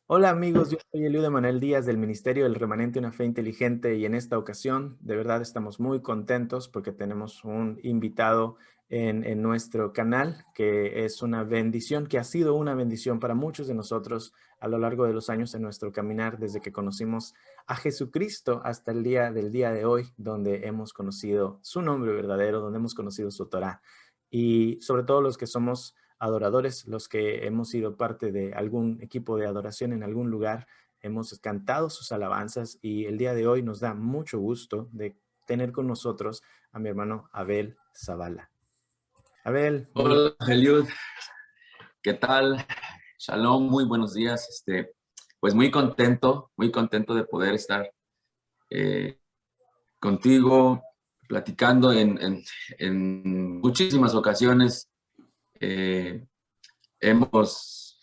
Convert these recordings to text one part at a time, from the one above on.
Hola amigos, yo soy Eliud Emanuel Díaz del Ministerio del Remanente Una Fe Inteligente y en esta ocasión de verdad estamos muy contentos porque tenemos un invitado en nuestro canal que es una bendición, que ha sido una bendición para muchos de nosotros a lo largo de los años en nuestro caminar desde que conocimos a Jesucristo hasta el día del día de hoy, donde hemos conocido su nombre verdadero, donde hemos conocido su Torá y sobre todo los que somos adoradores, los que hemos sido parte de algún equipo de adoración en algún lugar, hemos cantado sus alabanzas y el día de hoy nos da mucho gusto de tener con nosotros a mi hermano Abel Zavala. Abel, muy Hola, Eliud, ¿qué tal? Shalom, muy buenos días. Pues muy contento de poder estar eh, contigo, platicando en muchísimas ocasiones. Eh, Hemos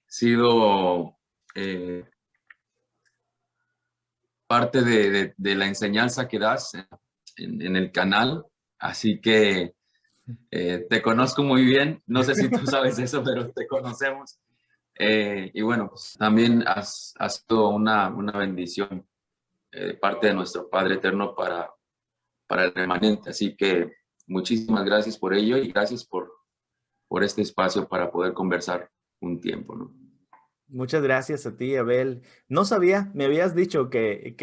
sido parte de la enseñanza que das en el canal, así que te conozco muy bien. No sé si tú sabes eso, pero te conocemos. Y bueno, pues también has sido una bendición de parte de nuestro Padre Eterno para el remanente. Así que muchísimas gracias por ello y gracias por este espacio para poder conversar un tiempo, ¿no? Muchas gracias a ti, Abel. No sabía, me habías dicho que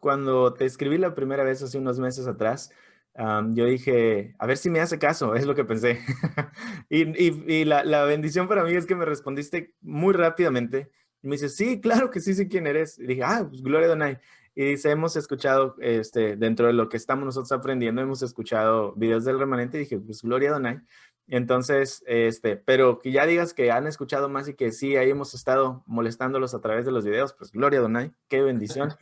cuando te escribí la primera vez hace unos meses atrás, yo dije, a ver si me hace caso, es lo que pensé. Y la bendición para mí es que me respondiste muy rápidamente. Y me dice, sí, claro que sí, sé quién eres. Y dije, pues Gloria a Donai. Y dice, hemos escuchado, dentro de lo que estamos nosotros aprendiendo, hemos escuchado videos del remanente. Y dije, pues Gloria a Donai. Entonces, pero que ya digas que han escuchado más y que sí, ahí hemos estado molestándolos a través de los videos, pues Gloria Donai, qué bendición.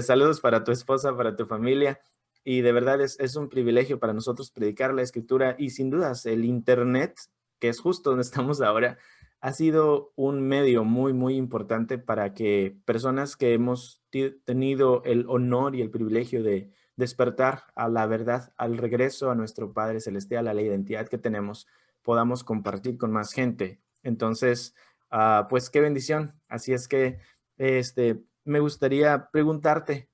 Saludos para tu esposa, para tu familia. Y de verdad es un privilegio para nosotros predicar la escritura y sin dudas el Internet, que es justo donde estamos ahora, ha sido un medio muy, muy importante para que personas que hemos tenido el honor y el privilegio de despertar a la verdad, al regreso a nuestro Padre Celestial, a la identidad que tenemos, podamos compartir con más gente. Entonces, pues qué bendición. Así es que me gustaría preguntarte,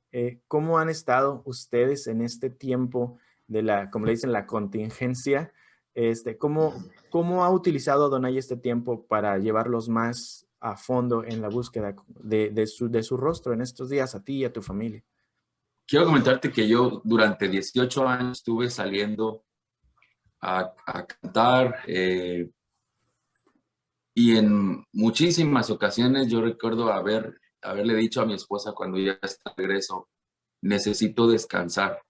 ¿cómo han estado ustedes en este tiempo de la, como le dicen, la contingencia? ¿Cómo ha utilizado Adonai este tiempo para llevarlos más a fondo en la búsqueda de su rostro en estos días, a ti y a tu familia? Quiero comentarte que yo durante 18 años estuve saliendo a cantar, y en muchísimas ocasiones yo recuerdo haberle dicho a mi esposa cuando ya está de regreso, necesito descansar,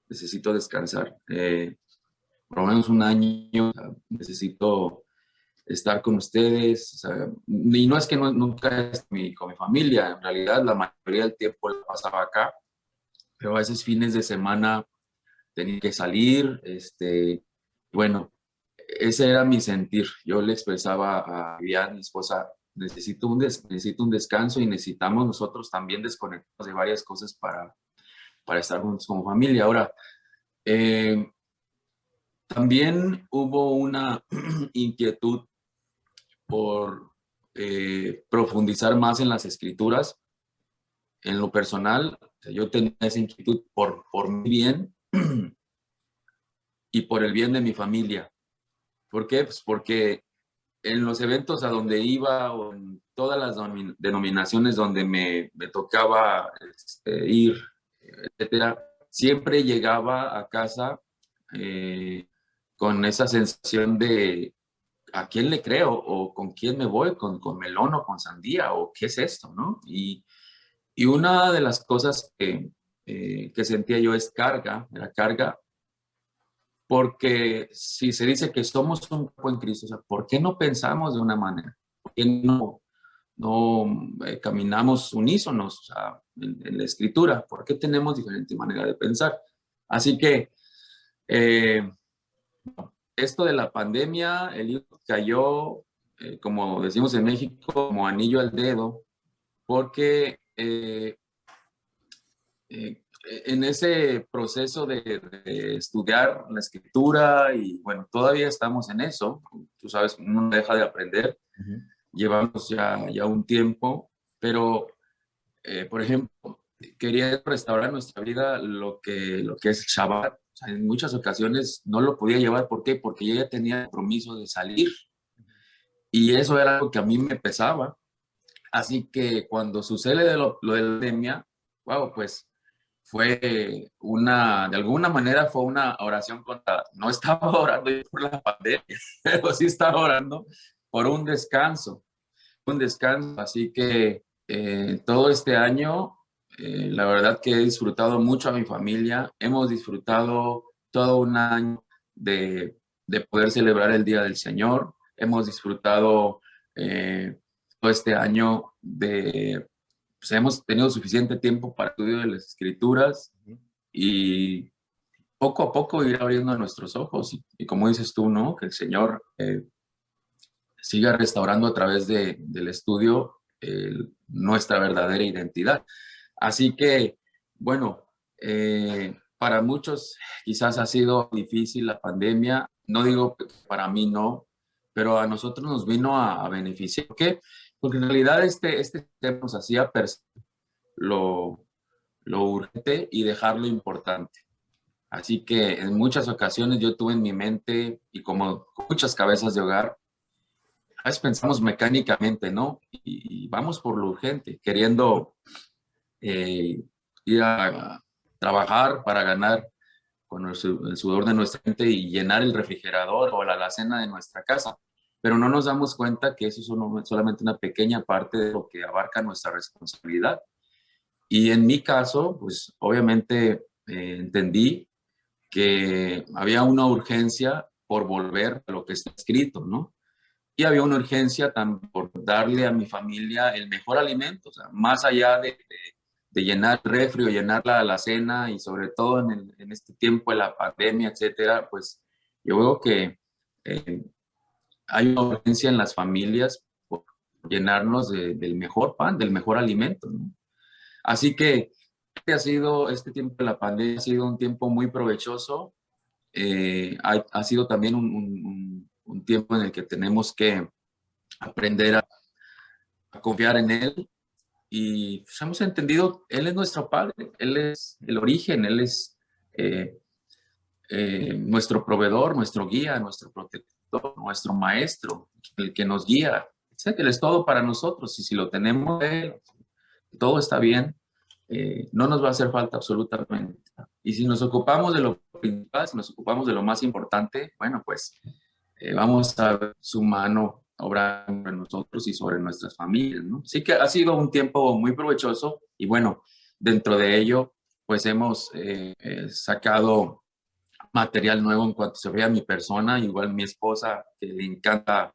necesito descansar. Por lo menos un año, o sea, necesito estar con ustedes. O sea, y no es que nunca con mi familia, en realidad la mayoría del tiempo la pasaba acá, pero a veces fines de semana tenía que salir. Bueno, ese era mi sentir. Yo le expresaba a Vivian, mi esposa, necesito un descanso y necesitamos nosotros también desconectarnos de varias cosas para estar juntos como familia. Ahora, eh, también hubo una inquietud por profundizar más en las escrituras. En lo personal, o sea, yo tenía esa inquietud por mi bien y por el bien de mi familia. ¿Por qué? Pues porque en los eventos a donde iba o en todas las denominaciones donde me tocaba ir, etcétera, siempre llegaba a casa eh, con esa sensación de ¿a quién le creo? ¿O con quién me voy? ¿Con melón o con sandía? ¿O qué es esto? ¿No? Y una de las cosas que sentía yo es carga, era carga, porque si se dice que somos un cuerpo en Cristo, o sea, ¿por qué no pensamos de una manera? ¿Por qué no caminamos unísonos, o sea, en la escritura? ¿Por qué tenemos diferente manera de pensar? Así que eh, esto de la pandemia, el hijo cayó, como decimos en México, como anillo al dedo, porque eh, en ese proceso de estudiar la escritura, y bueno, todavía estamos en eso, tú sabes, uno no deja de aprender, Ujú. llevamos ya un tiempo, pero, por ejemplo, quería restaurar en nuestra vida lo que es Shabbat. O sea, en muchas ocasiones no lo podía llevar. ¿Por qué? Porque yo ya tenía el compromiso de salir y eso era algo que a mí me pesaba. Así que cuando sucede lo de la pandemia, wow, pues de alguna manera fue una oración contra, no estaba orando yo por la pandemia, pero sí estaba orando por un descanso. Así que todo este año, la verdad que he disfrutado mucho a mi familia, hemos disfrutado todo un año de poder celebrar el Día del Señor, hemos disfrutado todo este año pues hemos tenido suficiente tiempo para el estudio de las escrituras y poco a poco ir abriendo nuestros ojos y como dices tú, ¿no? Que el Señor siga restaurando a través del estudio nuestra verdadera identidad. Así que, bueno, para muchos quizás ha sido difícil la pandemia, no digo que para mí no, pero a nosotros nos vino a beneficiar. ¿Por qué? Porque en realidad este tema nos hacía percibir lo, lo urgente y dejar lo importante. Así que en muchas ocasiones yo tuve en mi mente, y como muchas cabezas de hogar, a veces pensamos mecánicamente, ¿no? Y vamos por lo urgente, queriendo eh, ir a trabajar para ganar con el sudor de nuestra gente y llenar el refrigerador o la alacena de nuestra casa. Pero no nos damos cuenta que eso es solamente una pequeña parte de lo que abarca nuestra responsabilidad. Y en mi caso, pues obviamente entendí que había una urgencia por volver a lo que está escrito, ¿no? Y había una urgencia también por darle a mi familia el mejor alimento, o sea, más allá de llenar el refri o llenar la alacena y sobre todo en este tiempo de la pandemia, etcétera, pues yo veo que eh, hay una urgencia en las familias por llenarnos del mejor pan, del mejor alimento, ¿no? Así que este tiempo de la pandemia ha sido un tiempo muy provechoso. Ha sido también un tiempo en el que tenemos que aprender a confiar en Él y pues, hemos entendido, Él es nuestro Padre, Él es el origen, Él es eh, nuestro proveedor, nuestro guía, nuestro protector, nuestro maestro, el que nos guía. Sé que Él es todo para nosotros y si lo tenemos, Él, todo está bien, no nos va a hacer falta absolutamente. Y si nos ocupamos de lo principal, si nos ocupamos de lo más importante, bueno, pues vamos a ver su mano obrando en nosotros y sobre nuestras familias, ¿no? Sí que ha sido un tiempo muy provechoso y bueno, dentro de ello, pues hemos sacado material nuevo en cuanto se ve a mi persona, igual mi esposa, que le encanta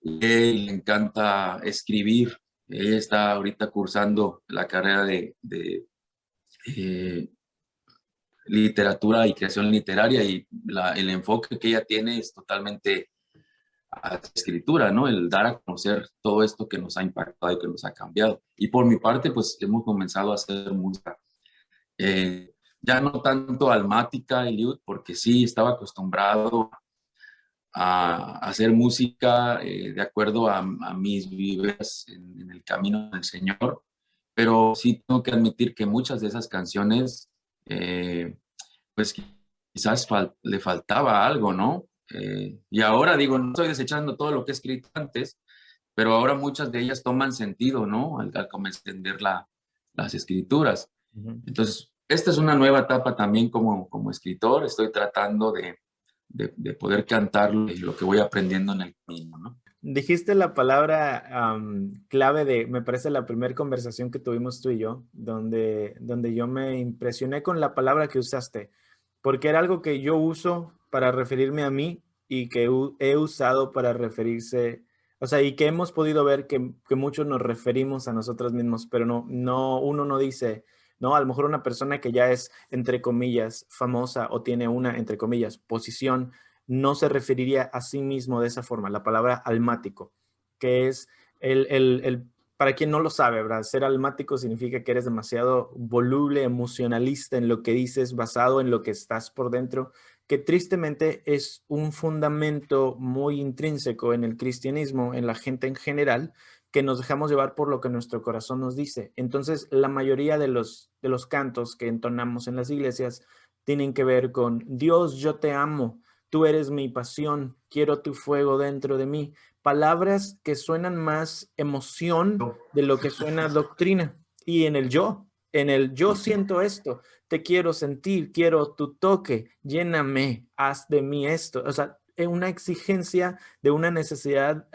leer, le encanta escribir. Ella está ahorita cursando la carrera de eh, literatura y creación literaria y el enfoque que ella tiene es totalmente a la escritura, ¿no? El dar a conocer todo esto que nos ha impactado y que nos ha cambiado. Y por mi parte, pues hemos comenzado a hacer música. Ya no tanto almática, Eliud, porque sí estaba acostumbrado a hacer música de acuerdo a mis vivencias en el camino del Señor, pero sí tengo que admitir que muchas de esas canciones, pues quizás le faltaba algo, ¿no? Y ahora digo, no estoy desechando todo lo que he escrito antes, pero ahora muchas de ellas toman sentido, ¿no? Al comenzar a entender las escrituras. Ujú. Entonces, esta es una nueva etapa también como escritor. Estoy tratando de poder cantar lo que voy aprendiendo en el camino, ¿no? Dijiste la palabra clave me parece, la primera conversación que tuvimos tú y yo, donde yo me impresioné con la palabra que usaste, porque era algo que yo uso para referirme a mí y que he usado para referirse, o sea, y que hemos podido ver que muchos nos referimos a nosotros mismos, pero uno no dice, no, a lo mejor una persona que ya es, entre comillas, famosa o tiene una, entre comillas, posición no se referiría a sí mismo de esa forma. La palabra almático, que es para quien no lo sabe, ¿verdad? Ser almático significa que eres demasiado voluble, emocionalista en lo que dices, basado en lo que estás por dentro, que tristemente es un fundamento muy intrínseco en el cristianismo, en la gente en general, que nos dejamos llevar por lo que nuestro corazón nos dice. Entonces, la mayoría de los cantos que entonamos en las iglesias tienen que ver con Dios, yo te amo, tú eres mi pasión, quiero tu fuego dentro de mí. Palabras que suenan más emoción de lo que suena doctrina. Y en el yo siento esto, te quiero sentir, quiero tu toque, lléname, haz de mí esto. O sea, es una exigencia de una necesidad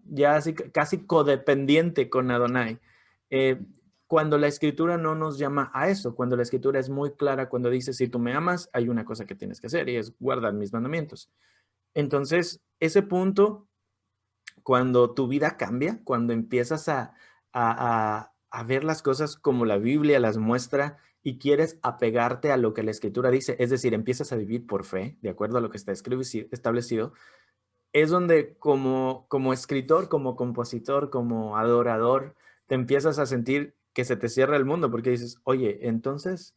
ya así, casi codependiente con Adonai. Eh, cuando la escritura no nos llama a eso, cuando la escritura es muy clara, cuando dice, si tú me amas, hay una cosa que tienes que hacer y es guardar mis mandamientos. Entonces, ese punto, cuando tu vida cambia, cuando empiezas a ver las cosas como la Biblia las muestra y quieres apegarte a lo que la escritura dice, es decir, empiezas a vivir por fe, de acuerdo a lo que está establecido, es donde como escritor, como compositor, como adorador, te empiezas a sentir que se te cierra el mundo porque dices, oye, entonces,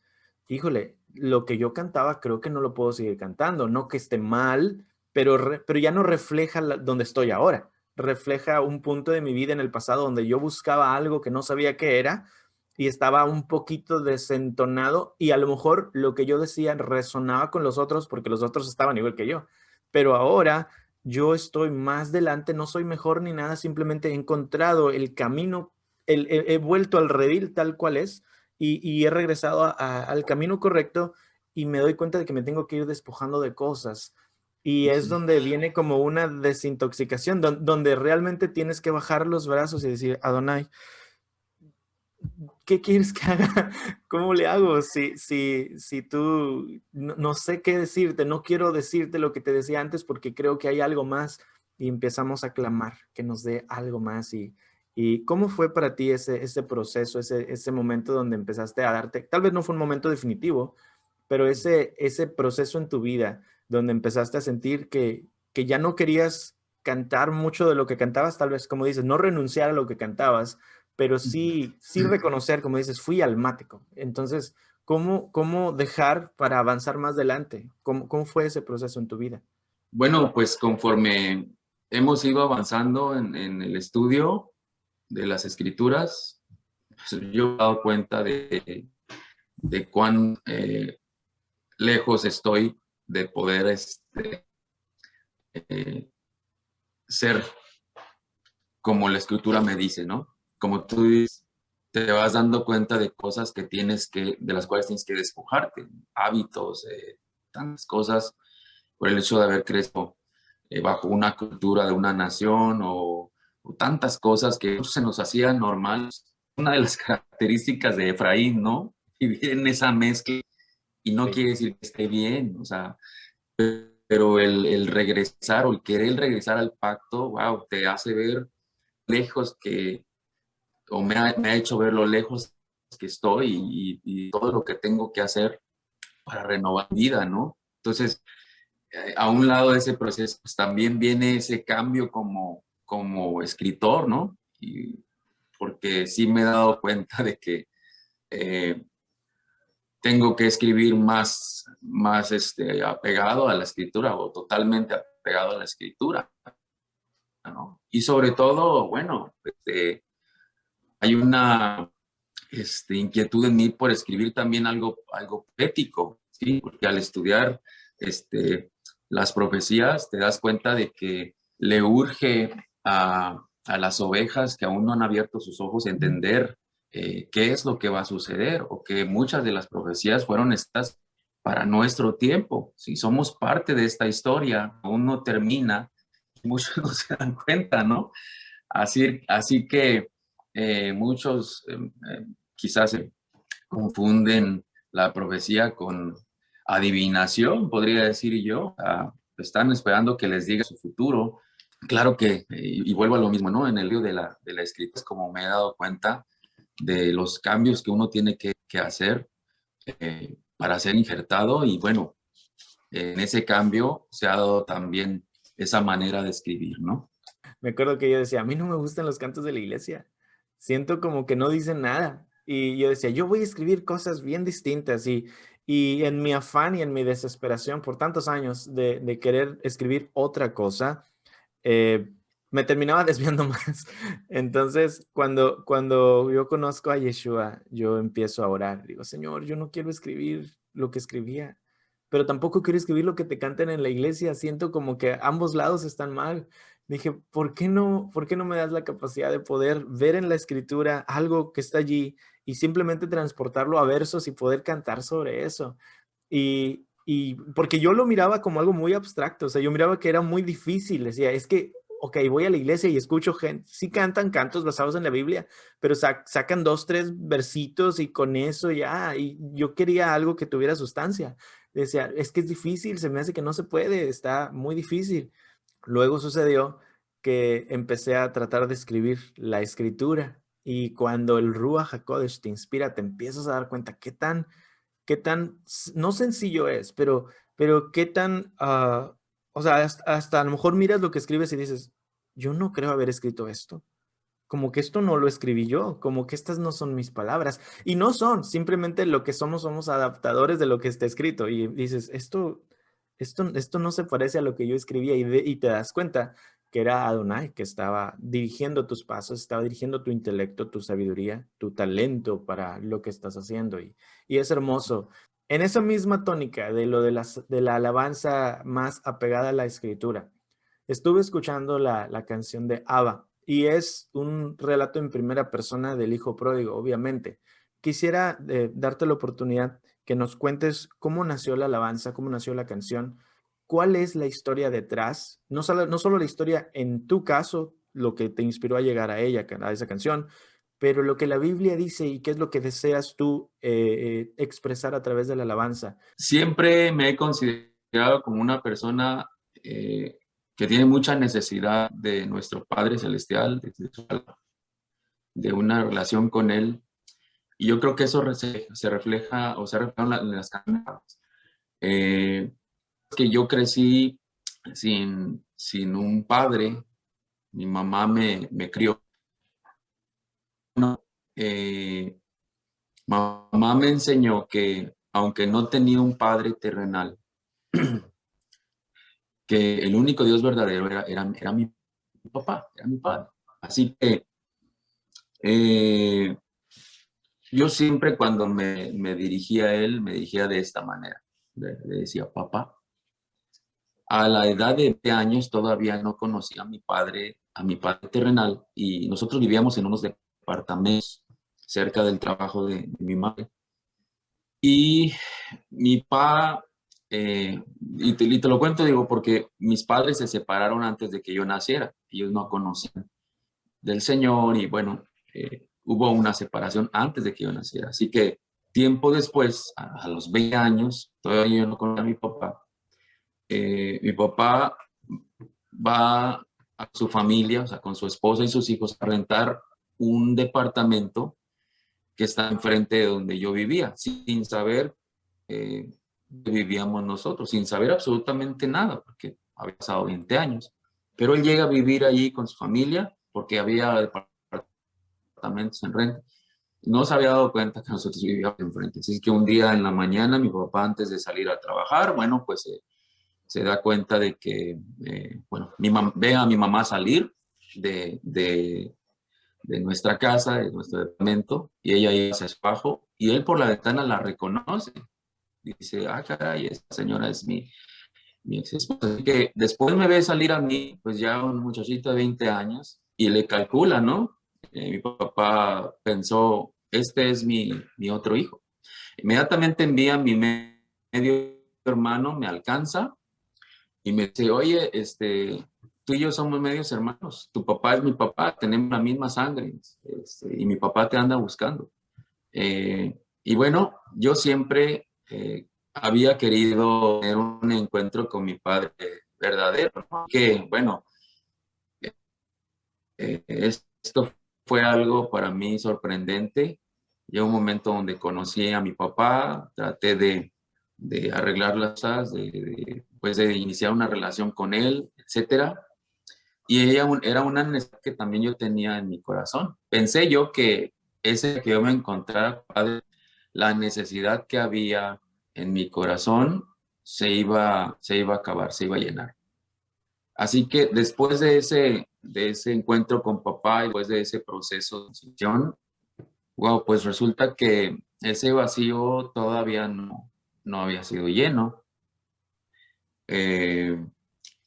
híjole, lo que yo cantaba creo que no lo puedo seguir cantando, no que esté mal, pero ya no refleja donde estoy ahora, refleja un punto de mi vida en el pasado donde yo buscaba algo que no sabía qué era y estaba un poquito desentonado y a lo mejor lo que yo decía resonaba con los otros porque los otros estaban igual que yo, pero ahora yo estoy más delante, no soy mejor ni nada, simplemente he encontrado el camino, he vuelto al redil tal cual es y he regresado al camino correcto y me doy cuenta de que me tengo que ir despojando de cosas. Y es Sí. donde viene como una desintoxicación, donde realmente tienes que bajar los brazos y decir, Adonai, ¿qué quieres que haga? ¿Cómo le hago? Si tú no sé qué decirte, no quiero decirte lo que te decía antes porque creo que hay algo más y empezamos a clamar que nos dé algo más. Y ¿cómo fue para ti ese proceso, ese momento donde empezaste a darte, tal vez no fue un momento definitivo, pero ese proceso en tu vida donde empezaste a sentir que ya no querías cantar mucho de lo que cantabas, tal vez, como dices, no renunciar a lo que cantabas, pero sí reconocer, como dices, fui almático. Entonces, ¿cómo dejar para avanzar más adelante? ¿Cómo fue ese proceso en tu vida? Bueno, pues conforme hemos ido avanzando en el estudio de las escrituras, pues yo me he dado cuenta de cuán lejos estoy de poder eh, ser como la escritura me dice, ¿no? Como tú dices, te vas dando cuenta de cosas de las cuales tienes que despojarte, hábitos, tantas cosas, por el hecho de haber crecido bajo una cultura de una nación o tantas cosas que se nos hacían normales. Una de las características de Efraín, ¿no? Vivir en esa mezcla y no Sí. quiere decir que esté bien, o sea, pero el regresar o el querer regresar al pacto, wow, te hace ver lejos o me ha hecho ver lo lejos que estoy y todo lo que tengo que hacer para renovar mi vida, ¿no? Entonces, a un lado de ese proceso, pues también viene ese cambio como escritor, ¿no? Porque sí me he dado cuenta de que eh, tengo que escribir más apegado a la escritura o totalmente apegado a la escritura, ¿no? Y sobre todo, bueno, hay una inquietud en mí por escribir también algo poético, ¿sí? Porque al estudiar las profecías te das cuenta de que le urge a las ovejas que aún no han abierto sus ojos a entender qué es lo que va a suceder o que muchas de las profecías fueron estas para nuestro tiempo. Si somos parte de esta historia, aún no termina, muchos no se dan cuenta, ¿no? Así que muchos quizás se confunden la profecía con adivinación, podría decir yo. Están esperando que les diga su futuro. Claro que, y vuelvo a lo mismo, ¿no? En el libro de la escritura es como me he dado cuenta de los cambios que uno tiene que hacer para ser injertado y bueno, en ese cambio se ha dado también esa manera de escribir, ¿no? Me acuerdo que yo decía, a mí no me gustan los cantos de la iglesia. Siento como que no dicen nada. Y yo decía, yo voy a escribir cosas bien distintas. Y en mi afán y en mi desesperación por tantos años de querer escribir otra cosa, eh, me terminaba desviando más. Entonces, cuando yo conozco a Yeshua, yo empiezo a orar. Digo, Señor, yo no quiero escribir lo que escribía, pero tampoco quiero escribir lo que te cantan en la iglesia. Siento como que ambos lados están mal. Dije, por qué no me das la capacidad de poder ver en la escritura algo que está allí y simplemente transportarlo a versos y poder cantar sobre eso? Y porque yo lo miraba como algo muy abstracto, o sea, yo miraba que era muy difícil, decía, es que, ok, voy a la iglesia y escucho gente, sí cantan cantos basados en la Biblia, pero sacan dos, tres versitos y con eso ya, y yo quería algo que tuviera sustancia. Decía, es que es difícil, se me hace que no se puede, está muy difícil. Luego sucedió que empecé a tratar de escribir la escritura y cuando el Ruach HaKodesh te inspira, te empiezas a dar cuenta qué tan, no sencillo es, pero qué tan, o sea, hasta a lo mejor miras lo que escribes y dices, yo no creo haber escrito esto. Como que esto no lo escribí yo, como que estas no son mis palabras. Y no son, simplemente lo que somos adaptadores de lo que está escrito. Y dices, esto no se parece a lo que yo escribía. Y te das cuenta que era Adonai que estaba dirigiendo tus pasos, estaba dirigiendo tu intelecto, tu sabiduría, tu talento para lo que estás haciendo. Y es hermoso. En esa misma tónica de lo de la alabanza más apegada a la escritura, estuve escuchando la canción de Abba y es un relato en primera persona del hijo pródigo, obviamente. Quisiera darte la oportunidad que nos cuentes cómo nació la alabanza, cómo nació la canción, cuál es la historia detrás, no solo la historia en tu caso, lo que te inspiró a llegar a ella, a esa canción, pero lo que la Biblia dice y qué es lo que deseas tú expresar a través de la alabanza. Siempre me he considerado como una persona que tiene mucha necesidad de nuestro Padre Celestial, de una relación con Él. Y yo creo que eso se refleja o se refleja en las canciones. Que yo crecí sin un padre, mi mamá me crió. Eh, Mamá me enseñó que aunque no tenía un padre terrenal, que el único Dios verdadero era mi papá, era mi padre. Así que yo siempre cuando me dirigía a él, me dirigía de esta manera. Le decía, papá. A la edad de 20 años todavía no conocía a mi padre terrenal, y nosotros vivíamos en unos departamentos cerca del trabajo de mi madre. Y mi papá, y te lo cuento, digo, porque mis padres se separaron antes de que yo naciera. Ellos no conocían del Señor y bueno, hubo una separación antes de que yo naciera. Así que tiempo después, a los 20 años, todavía yo no conocía a mi papá va a su familia, o sea, con su esposa y sus hijos, a rentar un departamento que está enfrente de donde yo vivía, sin saber que vivíamos nosotros, sin saber absolutamente nada, porque había pasado 20 años. Pero él llega a vivir allí con su familia porque había departamentos en renta. No se había dado cuenta que nosotros vivíamos enfrente. Así que un día en la mañana, mi papá, antes de salir a trabajar, bueno, pues se da cuenta de que, bueno, ve a mi mamá salir de nuestra casa, de nuestro departamento, y ella iba hacia abajo, y él por la ventana la reconoce. Dice, ah, caray, esta señora es mi ex esposa. Así que después me ve salir a mí, pues ya un muchachito de 20 años, y le calcula, ¿no? Mi papá pensó, este es mi otro hijo. Inmediatamente envía a mi medio hermano, me alcanza, y me dice, oye, tú y yo somos medios hermanos, tu papá es mi papá, tenemos la misma sangre, y mi papá te anda buscando. Y bueno, yo siempre había querido tener un encuentro con mi padre verdadero, ¿no? Que bueno, esto fue algo para mí sorprendente. Llegó un momento donde conocí a mi papá, traté de arreglar las cosas, pues de iniciar una relación con él, etcétera. Y era una necesidad que también yo tenía en mi corazón. Pensé yo que ese que yo me encontrara, padre, la necesidad que había en mi corazón se iba a acabar, se iba a llenar. Así que después de ese encuentro con papá y después de ese proceso de transición, wow, pues resulta que ese vacío todavía no había sido lleno. Eh,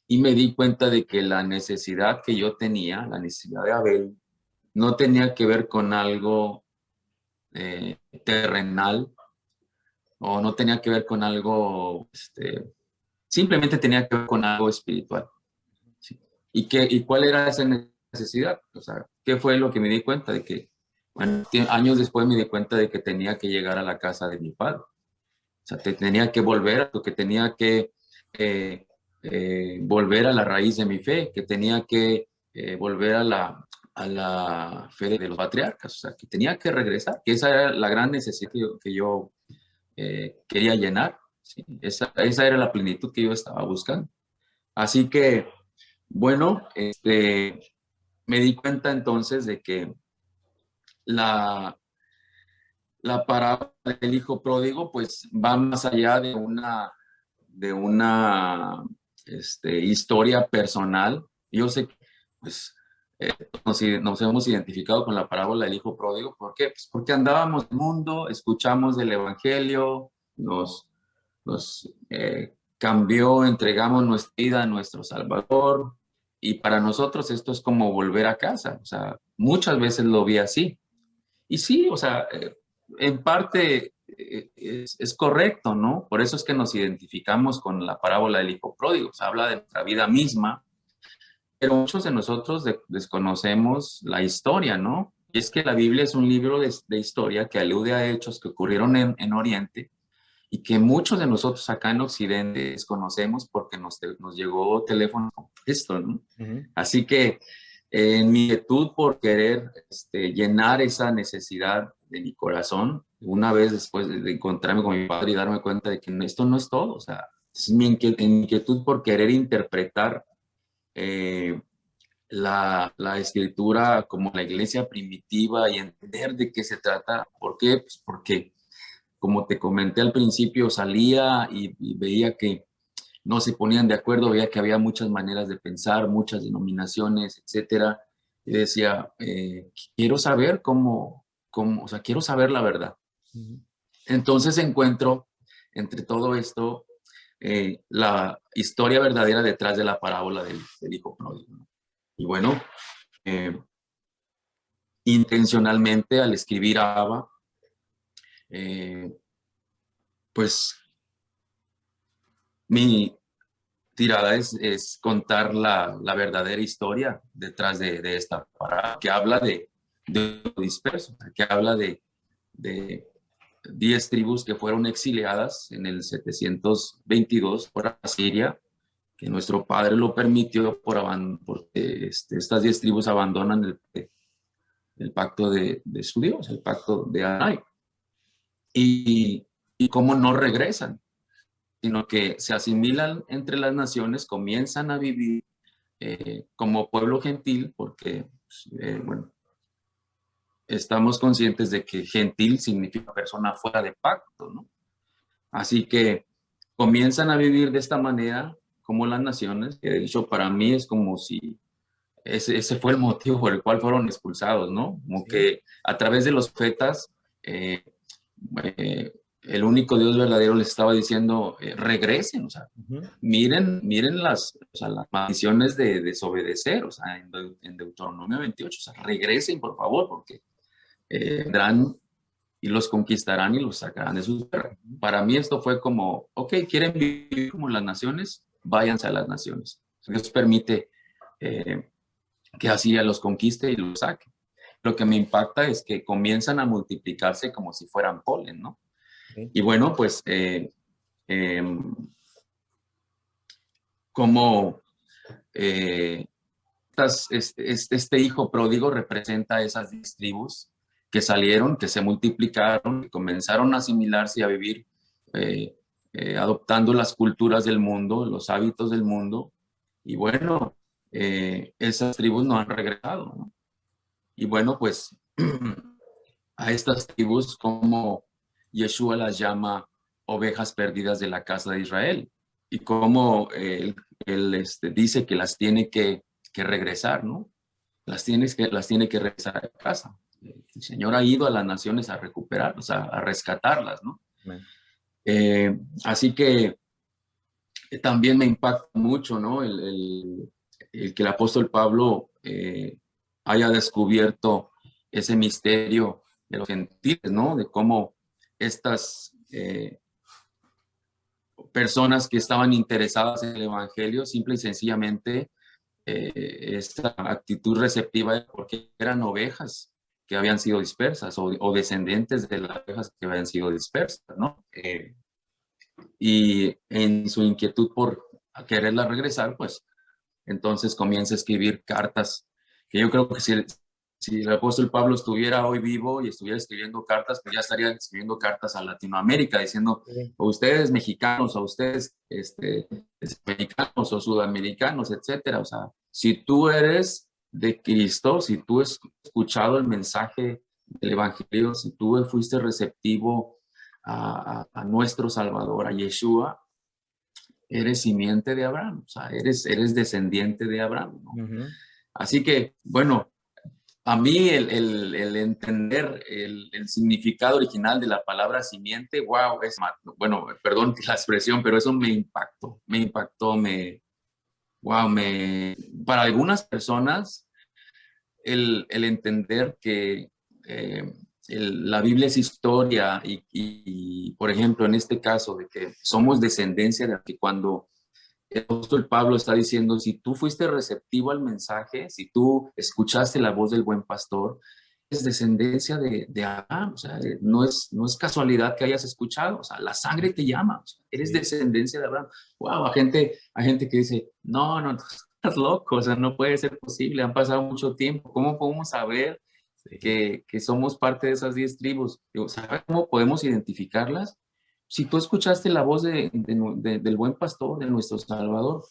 y me di cuenta de que la necesidad que yo tenía, la necesidad de Abel, no tenía que ver con algo terrenal o no tenía que ver con algo, simplemente tenía que ver con algo espiritual. ¿Sí? ¿Y cuál era esa necesidad? O sea, ¿qué fue lo que me di cuenta de que, bueno, años después me di cuenta de que tenía que llegar a la casa de mi padre? O sea, tenía que volver, que tenía que eh, volver a la raíz de mi fe, que tenía que volver a la fe de los patriarcas, o sea, que tenía que regresar, que esa era la gran necesidad que yo quería llenar. ¿Sí? Esa era la plenitud que yo estaba buscando. Así que, bueno, me di cuenta entonces de que la, la parábola del hijo pródigo pues va más allá de una historia personal. Yo sé que pues, nos hemos identificado con la parábola del hijo pródigo. ¿Por qué? Pues porque andábamos en el mundo, escuchamos del evangelio, nos cambió, entregamos nuestra vida a nuestro Salvador. Y para nosotros esto es como volver a casa. O sea, muchas veces lo vi así. Y sí, o sea, en parte es correcto, ¿no? Por eso es que nos identificamos con la parábola del hijo pródigo. Se habla de nuestra vida misma, pero muchos de nosotros desconocemos la historia, ¿no? Y es que la Biblia es un libro de historia que alude a hechos que ocurrieron en Oriente y que muchos de nosotros acá en Occidente desconocemos porque nos llegó teléfono con esto, ¿no? Ujú. Así que en mi inquietud por querer llenar esa necesidad de mi corazón, una vez después de encontrarme con mi padre y darme cuenta de que esto no es todo, o sea, es mi inquietud por querer interpretar eh, la escritura como la iglesia primitiva y entender de qué se trata. ¿Por qué? Pues porque, como te comenté al principio, salía y veía que no se ponían de acuerdo, veía que había muchas maneras de pensar, muchas denominaciones, etcétera. Y decía, quiero saber o sea, quiero saber la verdad. Ujú. Entonces encuentro entre todo esto la historia verdadera detrás de la parábola del hijo pródigo. Y bueno, eh, intencionalmente al escribir a Abba, eh, pues mi tirada es contar la verdadera historia detrás de esta parábola, que habla de disperso, que habla de 10 tribus que fueron exiliadas en el 722 por Asiria, que nuestro padre lo permitió porque estas 10 tribus abandonan el pacto de su Dios, el pacto de Adonai. Y cómo no regresan, sino que se asimilan entre las naciones, comienzan a vivir como pueblo gentil, porque, pues, bueno, estamos conscientes de que gentil significa persona fuera de pacto, ¿no? Así que comienzan a vivir de esta manera como las naciones, que de hecho para mí es como si ese fue el motivo por el cual fueron expulsados, ¿no? Como Sí. que a través de los fetas, eh, eh, el único Dios verdadero les estaba diciendo, regresen, o sea, Ujú. miren o sea, las maldiciones de desobedecer, o sea, en Deuteronomio 28, o sea, regresen por favor, porque vendrán y los conquistarán y los sacarán de sus tierras. Para mí esto fue como, ok, quieren vivir como las naciones, váyanse a las naciones. Dios permite que así ya los conquiste y los saque. Lo que me impacta es que comienzan a multiplicarse como si fueran polen, ¿no? Sí. Y bueno, pues como eh, este hijo pródigo representa esas 10 tribus que salieron, que se multiplicaron, que comenzaron a asimilarse y a vivir adoptando las culturas del mundo, los hábitos del mundo. Y bueno, esas tribus no han regresado, ¿no? Y bueno, pues a estas tribus como Yeshua las llama ovejas perdidas de la casa de Israel y cómo él dice que las tiene que regresar, ¿no? Las tiene que regresar a casa. El Señor ha ido a las naciones a recuperar, o sea, a rescatarlas, ¿no? Así que también me impacta mucho, ¿no? El que el apóstol Pablo haya descubierto ese misterio de los gentiles, ¿no? De cómo estas personas que estaban interesadas en el evangelio simple y sencillamente esta actitud receptiva porque eran ovejas que habían sido dispersas o descendientes de las ovejas que habían sido dispersas, ¿no? Y en su inquietud por quererla regresar, pues entonces comienza a escribir cartas, que yo creo que si el apóstol Pablo estuviera hoy vivo y estuviera escribiendo cartas, pues ya estaría escribiendo cartas a Latinoamérica diciendo, a ustedes mexicanos, a ustedes mexicanos o sudamericanos, etcétera. O sea, si tú eres de Cristo, si tú has escuchado el mensaje del Evangelio, si tú fuiste receptivo a nuestro Salvador, a Yeshua, eres simiente de Abraham, o sea, eres descendiente de Abraham, ¿no? Así que, bueno, a mí el entender el significado original de la palabra simiente, wow, bueno, perdón la expresión, pero eso me impactó, para algunas personas, el entender que la Biblia es historia y, por ejemplo, en este caso de que somos descendencia de que cuando el apóstol Pablo está diciendo, si tú fuiste receptivo al mensaje, si tú escuchaste la voz del buen pastor, es descendencia de Abraham, o sea, no es casualidad que hayas escuchado, o sea, la sangre te llama, o sea, eres descendencia de Abraham. Wow, hay gente que dice, no, estás loco, o sea, no puede ser posible, han pasado mucho tiempo, ¿cómo podemos saber que somos parte de esas 10 tribus? ¿Sabes cómo podemos identificarlas? Si tú escuchaste la voz del buen pastor, de nuestro Salvador,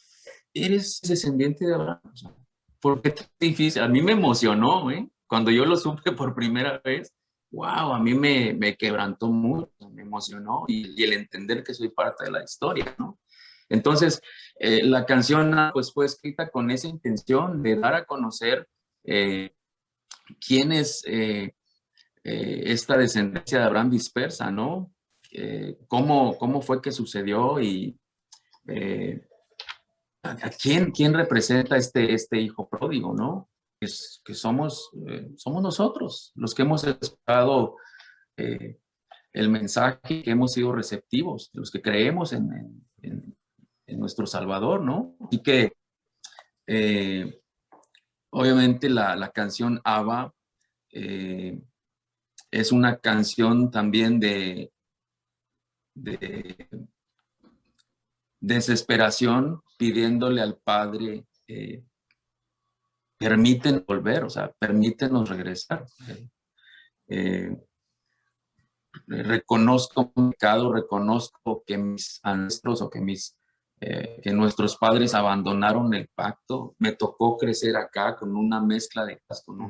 eres descendiente de Abraham. O sea, ¿por qué tan difícil? A mí me emocionó, ¿eh? Cuando yo lo supe por primera vez, wow, a mí me quebrantó mucho, me emocionó y el entender que soy parte de la historia, ¿no? Entonces, la canción pues fue escrita con esa intención de dar a conocer quién es esta descendencia de Abraham dispersa, ¿no? Cómo fue que sucedió y a quién representa este hijo pródigo, ¿no? Que somos nosotros, los que hemos escuchado el mensaje, que hemos sido receptivos, los que creemos en nuestro Salvador, ¿no? Así que obviamente la canción Abba es una canción también de desesperación, pidiéndole al Padre, permítenos volver, o sea, permítenos regresar. Reconozco un pecado, reconozco que mis ancestros o que nuestros padres abandonaron el pacto. Me tocó crecer acá con una mezcla de con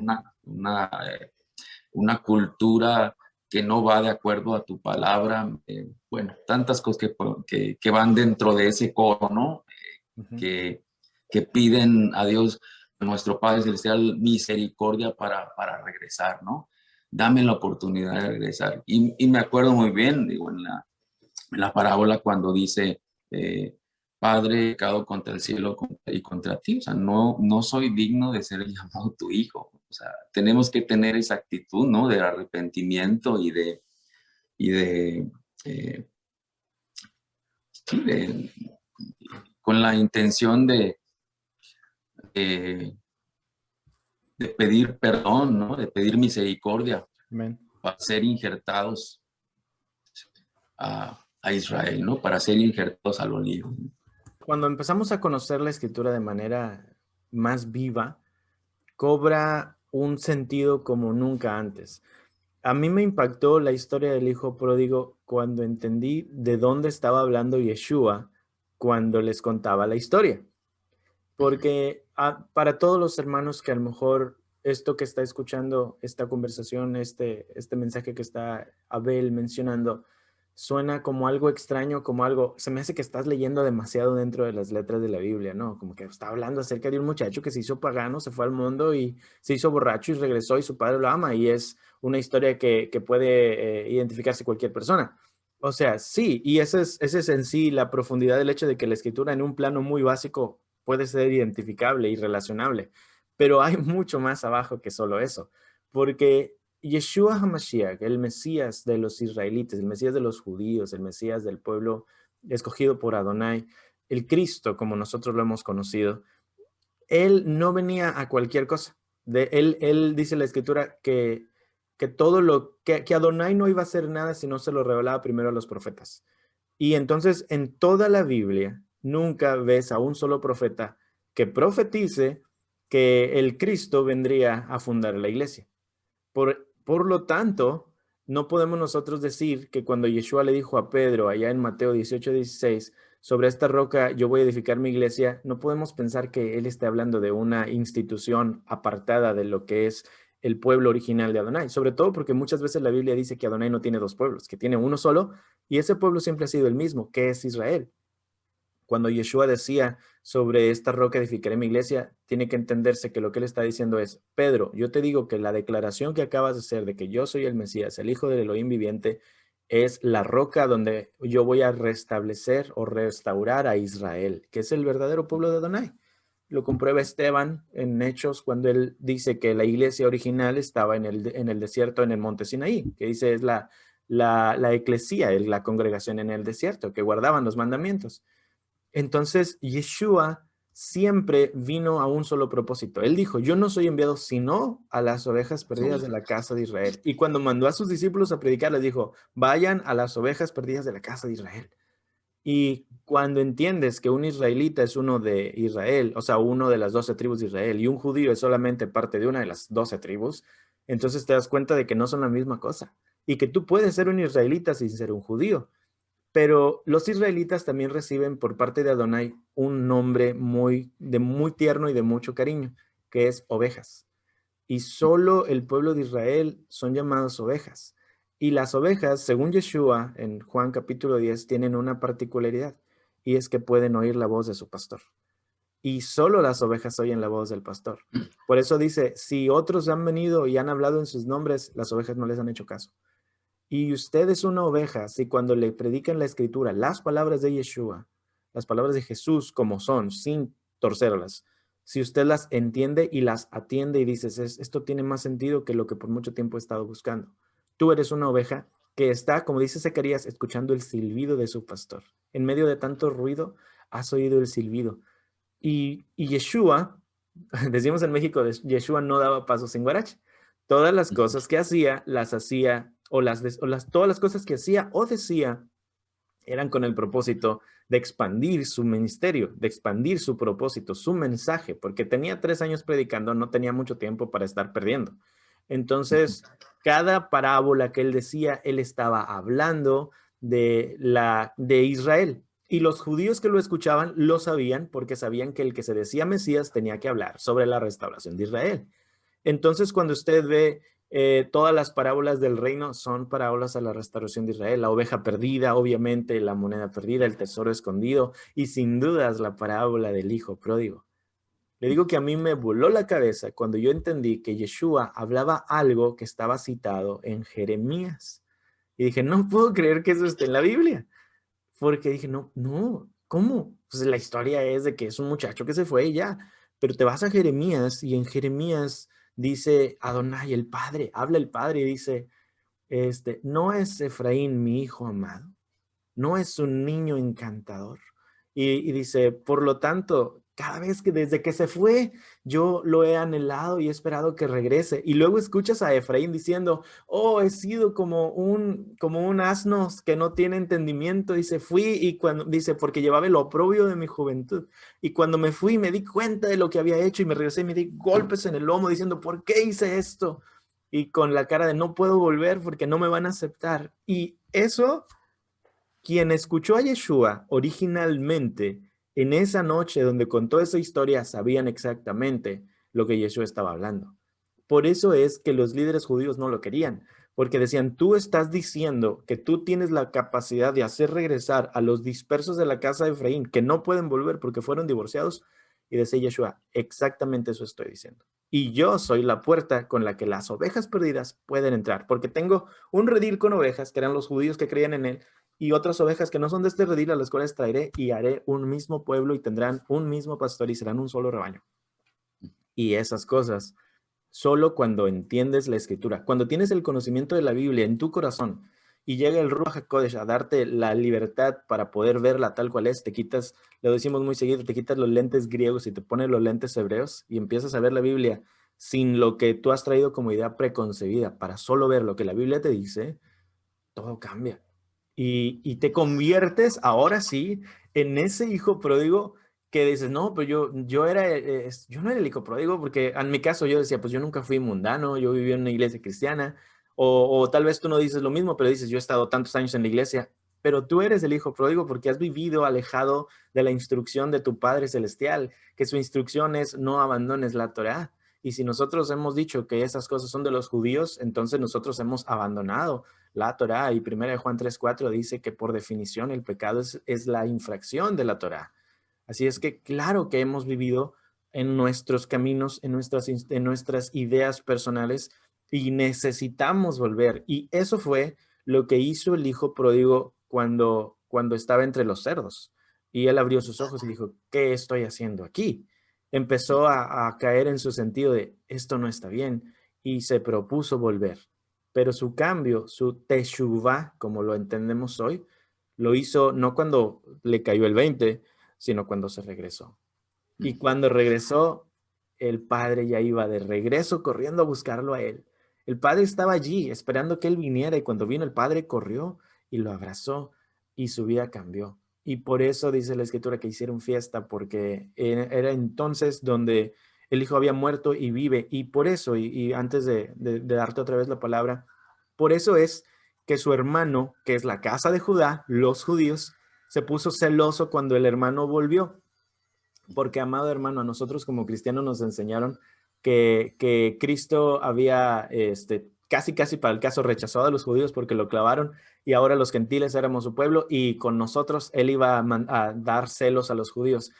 una cultura que no va de acuerdo a tu palabra. Bueno, tantas cosas que van dentro de ese coro, ¿no? Que piden a Dios, a nuestro Padre Celestial, misericordia para regresar, ¿no? Dame la oportunidad de regresar. Y me acuerdo muy bien, digo, en la parábola cuando dice, Padre, pecado contra el cielo y contra ti, o sea, no soy digno de ser llamado tu hijo. O sea, tenemos que tener esa actitud, ¿no? De arrepentimiento con la intención de pedir perdón, ¿no? De pedir misericordia. Amén. Para ser injertados a Israel, ¿no? Para ser injertados al olivo. Cuando empezamos a conocer la escritura de manera más viva, cobra un sentido como nunca antes. A mí me impactó la historia del hijo pródigo cuando entendí de dónde estaba hablando Yeshua cuando les contaba la historia. Porque para todos los hermanos que a lo mejor esto que está escuchando, esta conversación, este mensaje que está Abel mencionando, suena como algo extraño, como algo, se me hace que estás leyendo demasiado dentro de las letras de la Biblia, ¿no? Como que está hablando acerca de un muchacho que se hizo pagano, se fue al mundo y se hizo borracho y regresó y su padre lo ama y es una historia que puede identificarse cualquier persona. O sea, sí, y ese es en sí la profundidad del hecho de que la escritura en un plano muy básico puede ser identificable y relacionable, pero hay mucho más abajo que solo eso, porque Yeshua HaMashiach, el Mesías de los israelitas, el Mesías de los judíos, el Mesías del pueblo escogido por Adonai, el Cristo, como nosotros lo hemos conocido, él no venía a cualquier cosa. Él dice la escritura que todo que Adonai no iba a hacer nada si no se lo revelaba primero a los profetas. Y entonces en toda la Biblia nunca ves a un solo profeta que profetice que el Cristo vendría a fundar la iglesia. Por lo tanto, no podemos nosotros decir que cuando Yeshua le dijo a Pedro allá en Mateo 18:16, sobre esta roca yo voy a edificar mi iglesia, no podemos pensar que él esté hablando de una institución apartada de lo que es el pueblo original de Adonai, sobre todo porque muchas veces la Biblia dice que Adonai no tiene dos pueblos, que tiene uno solo, y ese pueblo siempre ha sido el mismo, que es Israel. Cuando Yeshua decía sobre esta roca edificaré mi iglesia, tiene que entenderse que lo que él está diciendo es, Pedro, yo te digo que la declaración que acabas de hacer de que yo soy el Mesías, el Hijo del Elohim viviente, es la roca donde yo voy a restablecer o restaurar a Israel, que es el verdadero pueblo de Adonai. Lo comprueba Esteban en Hechos cuando él dice que la iglesia original estaba en el desierto, en el monte Sinaí, que dice es la eclesía, la congregación en el desierto, que guardaban los mandamientos. Entonces, Yeshua siempre vino a un solo propósito. Él dijo, yo no soy enviado sino a las ovejas perdidas de la casa de Israel. Y cuando mandó a sus discípulos a predicar, les dijo, vayan a las ovejas perdidas de la casa de Israel. Y cuando entiendes que un israelita es uno de Israel, o sea, uno de las 12 tribus de Israel, y un judío es solamente parte de una de las 12 tribus, entonces te das cuenta de que no son la misma cosa. Y que tú puedes ser un israelita sin ser un judío. Pero los israelitas también reciben por parte de Adonai un nombre muy tierno y de mucho cariño, que es ovejas. Y solo el pueblo de Israel son llamados ovejas. Y las ovejas, según Yeshua, en Juan capítulo 10, tienen una particularidad, y es que pueden oír la voz de su pastor. Y solo las ovejas oyen la voz del pastor. Por eso dice, si otros han venido y han hablado en sus nombres, las ovejas no les han hecho caso. Y usted es una oveja si cuando le predican la escritura, las palabras de Yeshua, las palabras de Jesús como son, sin torcerlas, si usted las entiende y las atiende y dices, esto tiene más sentido que lo que por mucho tiempo he estado buscando. Tú eres una oveja que está, como dice Zacarías, escuchando el silbido de su pastor. En medio de tanto ruido, has oído el silbido. Y Yeshua, decimos en México, Yeshua no daba pasos sin guarache. Todas las cosas que hacía, las hacía, todas las cosas que hacía o decía, eran con el propósito de expandir su ministerio, de expandir su propósito, su mensaje, porque tenía 3 años predicando, no tenía mucho tiempo para estar perdiendo. Entonces, cada parábola que él decía, él estaba hablando de Israel. Y los judíos que lo escuchaban lo sabían porque sabían que el que se decía Mesías tenía que hablar sobre la restauración de Israel. Entonces, cuando usted ve todas las parábolas del reino, son parábolas a la restauración de Israel. La oveja perdida, obviamente, la moneda perdida, el tesoro escondido y sin dudas la parábola del hijo pródigo. Le digo que a mí me voló la cabeza cuando yo entendí que Yeshua hablaba algo que estaba citado en Jeremías. Y dije, no puedo creer que eso esté en la Biblia. Porque dije, no, ¿cómo? Pues la historia es de que es un muchacho que se fue y ya. Pero te vas a Jeremías y en Jeremías dice Adonai, el Padre, habla el Padre y dice, no es Efraín mi hijo amado, no es un niño encantador. Y dice, por lo tanto, cada vez que desde que se fue, yo lo he anhelado y he esperado que regrese. Y luego escuchas a Efraín diciendo, oh, he sido como un asno que no tiene entendimiento. Dice, dice, porque llevaba el oprobio de mi juventud. Y cuando me fui, me di cuenta de lo que había hecho y me regresé y me di golpes en el lomo diciendo, ¿por qué hice esto? Y con la cara de no puedo volver porque no me van a aceptar. Y eso, quien escuchó a Yeshua originalmente en esa noche donde contó esa historia, sabían exactamente lo que Yeshua estaba hablando. Por eso es que los líderes judíos no lo querían, porque decían, tú estás diciendo que tú tienes la capacidad de hacer regresar a los dispersos de la casa de Efraín, que no pueden volver porque fueron divorciados. Y decía Yeshua, exactamente eso estoy diciendo. Y yo soy la puerta con la que las ovejas perdidas pueden entrar, porque tengo un redil con ovejas, que eran los judíos que creían en él, y otras ovejas que no son de este redil, a las cuales traeré y haré un mismo pueblo y tendrán un mismo pastor y serán un solo rebaño. Y esas cosas, solo cuando entiendes la escritura, cuando tienes el conocimiento de la Biblia en tu corazón y llega el Ruach HaKodesh a darte la libertad para poder verla tal cual es, te quitas, lo decimos muy seguido, te quitas los lentes griegos y te pones los lentes hebreos y empiezas a ver la Biblia sin lo que tú has traído como idea preconcebida, para solo ver lo que la Biblia te dice, todo cambia. Y te conviertes ahora sí en ese hijo pródigo que dices, no, pues yo no era el hijo pródigo, porque en mi caso yo decía, pues yo nunca fui mundano, yo viví en una iglesia cristiana, o tal vez tú no dices lo mismo, pero dices, yo he estado tantos años en la iglesia, pero tú eres el hijo pródigo porque has vivido alejado de la instrucción de tu Padre Celestial, que su instrucción es no abandones la Torá. Y si nosotros hemos dicho que esas cosas son de los judíos, entonces nosotros hemos abandonado la Torá. Y 1 Juan 3:4 dice que por definición el pecado es la infracción de la Torá. Así es que claro que hemos vivido en nuestros caminos, en nuestras ideas personales y necesitamos volver. Y eso fue lo que hizo el hijo pródigo cuando estaba entre los cerdos. Y él abrió sus ojos y dijo, ¿qué estoy haciendo aquí? Empezó a caer en su sentido de, esto no está bien, y se propuso volver. Pero su cambio, su teshuvah, como lo entendemos hoy, lo hizo no cuando le cayó el 20, sino cuando se regresó. Y cuando regresó, el padre ya iba de regreso corriendo a buscarlo a él. El padre estaba allí esperando que él viniera y cuando vino el padre corrió y lo abrazó y su vida cambió. Y por eso dice la escritura que hicieron fiesta, porque era entonces donde el hijo había muerto y vive. Y por eso, y antes de darte otra vez la palabra, por eso es que su hermano, que es la casa de Judá, los judíos, se puso celoso cuando el hermano volvió. Porque, amado hermano, a nosotros como cristianos nos enseñaron que Cristo había casi para el caso rechazado a los judíos porque lo clavaron y ahora los gentiles éramos su pueblo y con nosotros él iba a dar celos a los judíos.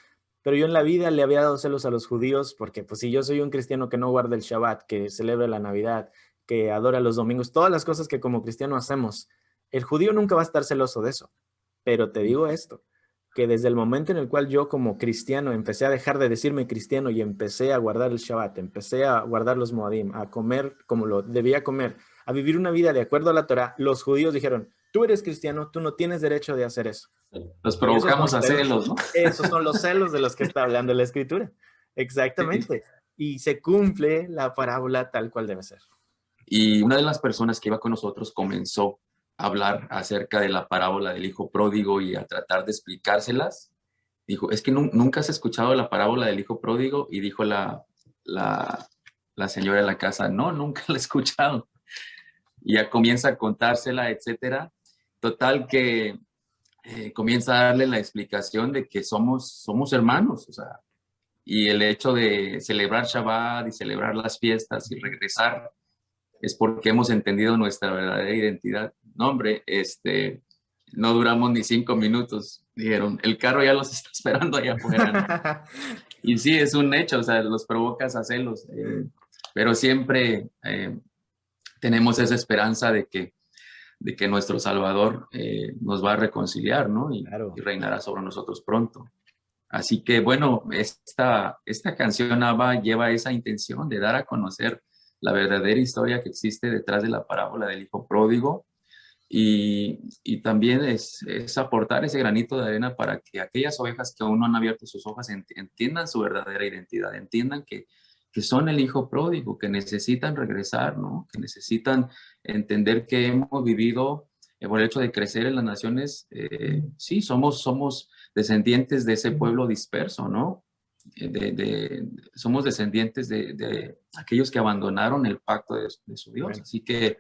Pero yo en la vida le había dado celos a los judíos porque pues si yo soy un cristiano que no guarda el Shabbat, que celebra la Navidad, que adora los domingos, todas las cosas que como cristiano hacemos, el judío nunca va a estar celoso de eso. Pero te digo esto, que desde el momento en el cual yo como cristiano empecé a dejar de decirme cristiano y empecé a guardar el Shabbat, empecé a guardar los Moadim, a comer como lo debía comer, a vivir una vida de acuerdo a la Torah, los judíos dijeron, tú eres cristiano, tú no tienes derecho de hacer eso. Los provocamos a celos, ¿no? Esos son los celos de los que está hablando la escritura. Exactamente. Y se cumple la parábola tal cual debe ser. Y una de las personas que iba con nosotros comenzó a hablar acerca de la parábola del hijo pródigo y a tratar de explicárselas. Dijo, es que nunca has escuchado la parábola del hijo pródigo. Y dijo la señora de la casa, no, nunca la he escuchado. Y ya comienza a contársela, etcétera. Total que comienza a darle la explicación de que somos hermanos, o sea, y el hecho de celebrar Shabbat y celebrar las fiestas y regresar es porque hemos entendido nuestra verdadera identidad. No, hombre, no duramos ni 5 minutos. Dijeron, el carro ya los está esperando allá afuera, ¿no? Y sí, es un hecho, o sea, los provocas a celos, pero siempre tenemos esa esperanza de que nuestro Salvador nos va a reconciliar, ¿no? Claro. Y reinará sobre nosotros pronto. Así que, bueno, esta canción Abba lleva esa intención de dar a conocer la verdadera historia que existe detrás de la parábola del hijo pródigo y también es aportar ese granito de arena para que aquellas ovejas que aún no han abierto sus ojos entiendan su verdadera identidad, entiendan que son el hijo pródigo, que necesitan regresar, ¿no? Que necesitan entender que hemos vivido por el hecho de crecer en las naciones, sí, somos descendientes de ese pueblo disperso, ¿no? Somos descendientes de aquellos que abandonaron el pacto de su Dios. Bueno. Así que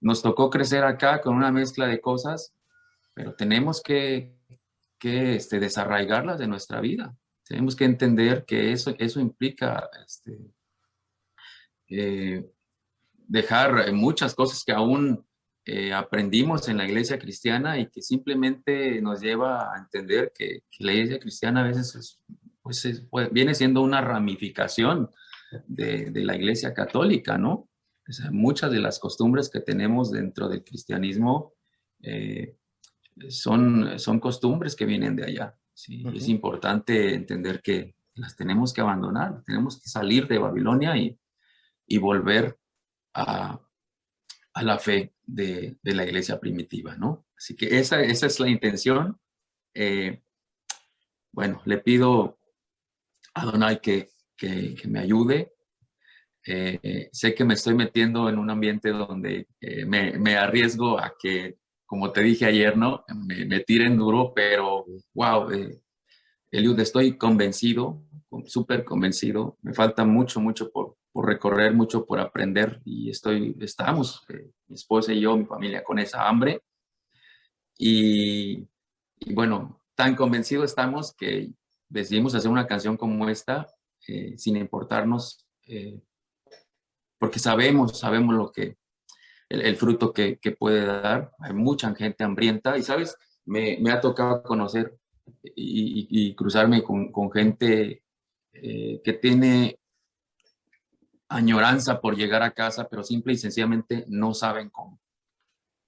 nos tocó crecer acá con una mezcla de cosas, pero tenemos que desarraigarlas de nuestra vida. Tenemos que entender que eso implica dejar muchas cosas que aún aprendimos en la iglesia cristiana y que simplemente nos lleva a entender que la iglesia cristiana a veces viene siendo una ramificación de la iglesia católica, ¿no? O sea, muchas de las costumbres que tenemos dentro del cristianismo son costumbres que vienen de allá. ¿Sí? Ujú. Es importante entender que las tenemos que abandonar, tenemos que salir de Babilonia y volver a la fe de la iglesia primitiva, ¿no? Así que esa es la intención. Bueno, le pido a Adonai que me ayude. Sé que me estoy metiendo en un ambiente donde me arriesgo a que, como te dije ayer, ¿no? Me tiren duro, pero wow, Eliud, estoy convencido, súper convencido. Me falta mucho, mucho por recorrer, mucho por aprender y estamos, mi esposa y yo, mi familia, con esa hambre. Y bueno, tan convencidos estamos que decidimos hacer una canción como esta, sin importarnos, porque sabemos lo que, el fruto que puede dar. Hay mucha gente hambrienta y, ¿sabes? Me ha tocado conocer y cruzarme con gente que tiene añoranza por llegar a casa, pero simple y sencillamente no saben cómo.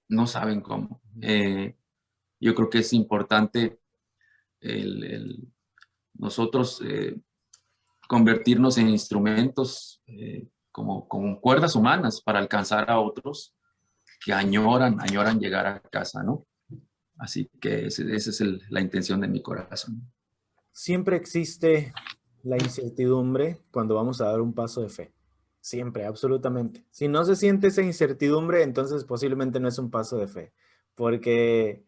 No saben cómo. Yo creo que es importante nosotros convertirnos en instrumentos como cuerdas humanas para alcanzar a otros que añoran llegar a casa, ¿no? Así que esa es la intención de mi corazón. Siempre existe la incertidumbre cuando vamos a dar un paso de fe. Siempre, absolutamente. Si no se siente esa incertidumbre, entonces posiblemente no es un paso de fe. Porque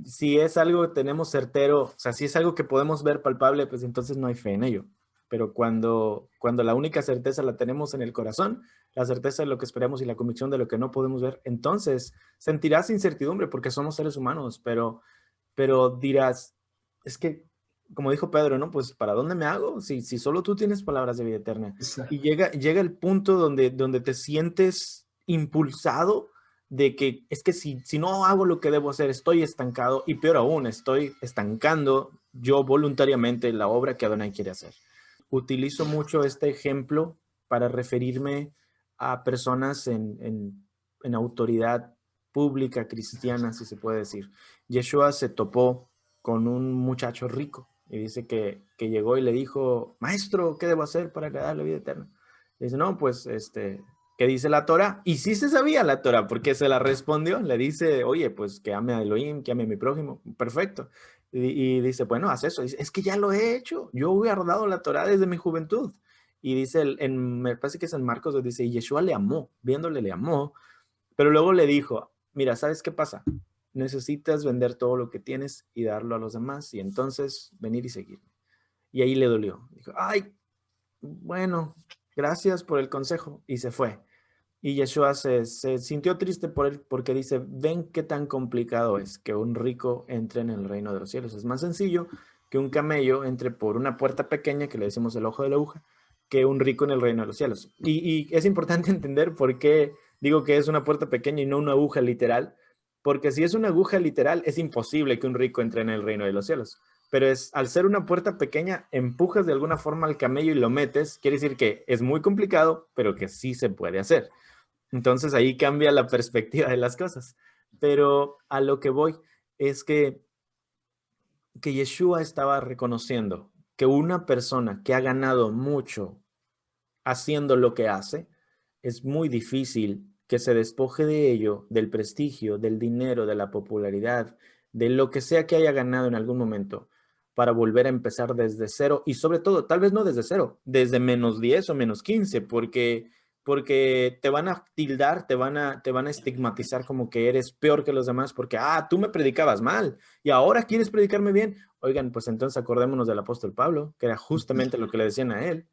si es algo que tenemos certero, o sea, si es algo que podemos ver palpable, pues entonces no hay fe en ello. Pero cuando la única certeza la tenemos en el corazón, la certeza de lo que esperamos y la convicción de lo que no podemos ver, entonces sentirás incertidumbre porque somos seres humanos, pero dirás, es que, como dijo Pedro, ¿no? Pues, ¿para dónde me hago? Si solo tú tienes palabras de vida eterna. Exacto. Y llega el punto donde te sientes impulsado de que es que si no hago lo que debo hacer, estoy estancado y peor aún, estoy estancando yo voluntariamente la obra que Adonai quiere hacer. Utilizo mucho este ejemplo para referirme a personas en autoridad pública cristiana, si se puede decir. Yeshua se topó con un muchacho rico y dice que llegó y le dijo, maestro, ¿qué debo hacer para ganar la vida eterna? Y dice, no, pues, ¿qué dice la Torah? Y sí se sabía la Torah, porque se la respondió. Le dice, oye, pues que ame a Elohim, que ame a mi prójimo. Perfecto. Y dice, bueno, haz eso. Dice, es que ya lo he hecho. Yo he guardado la Torah desde mi juventud. Y dice, me parece que es en Marcos, dice, y Yeshua le amó, viéndole le amó, pero luego le dijo, mira, ¿sabes qué pasa? Necesitas vender todo lo que tienes y darlo a los demás y entonces venir y seguirme. Y ahí le dolió. Dijo, ay, bueno, gracias por el consejo. Y se fue. Y Yeshua se sintió triste por él porque dice, ven qué tan complicado es que un rico entre en el reino de los cielos. Es más sencillo que un camello entre por una puerta pequeña, que le decimos el ojo de la aguja, que un rico en el reino de los cielos. Y es importante entender por qué digo que es una puerta pequeña y no una aguja literal, porque si es una aguja literal, es imposible que un rico entre en el reino de los cielos. Pero al ser una puerta pequeña, empujas de alguna forma al camello y lo metes, quiere decir que es muy complicado, pero que sí se puede hacer. Entonces ahí cambia la perspectiva de las cosas. Pero a lo que voy es que Yeshua estaba reconociendo que una persona que ha ganado mucho haciendo lo que hace, es muy difícil que se despoje de ello, del prestigio, del dinero, de la popularidad, de lo que sea que haya ganado en algún momento, para volver a empezar desde cero y sobre todo, tal vez no desde cero, desde -10 o -15, porque te van a tildar, te van a estigmatizar como que eres peor que los demás porque, tú me predicabas mal y ahora quieres predicarme bien. Oigan, pues entonces acordémonos del apóstol Pablo, que era justamente lo que le decían a él.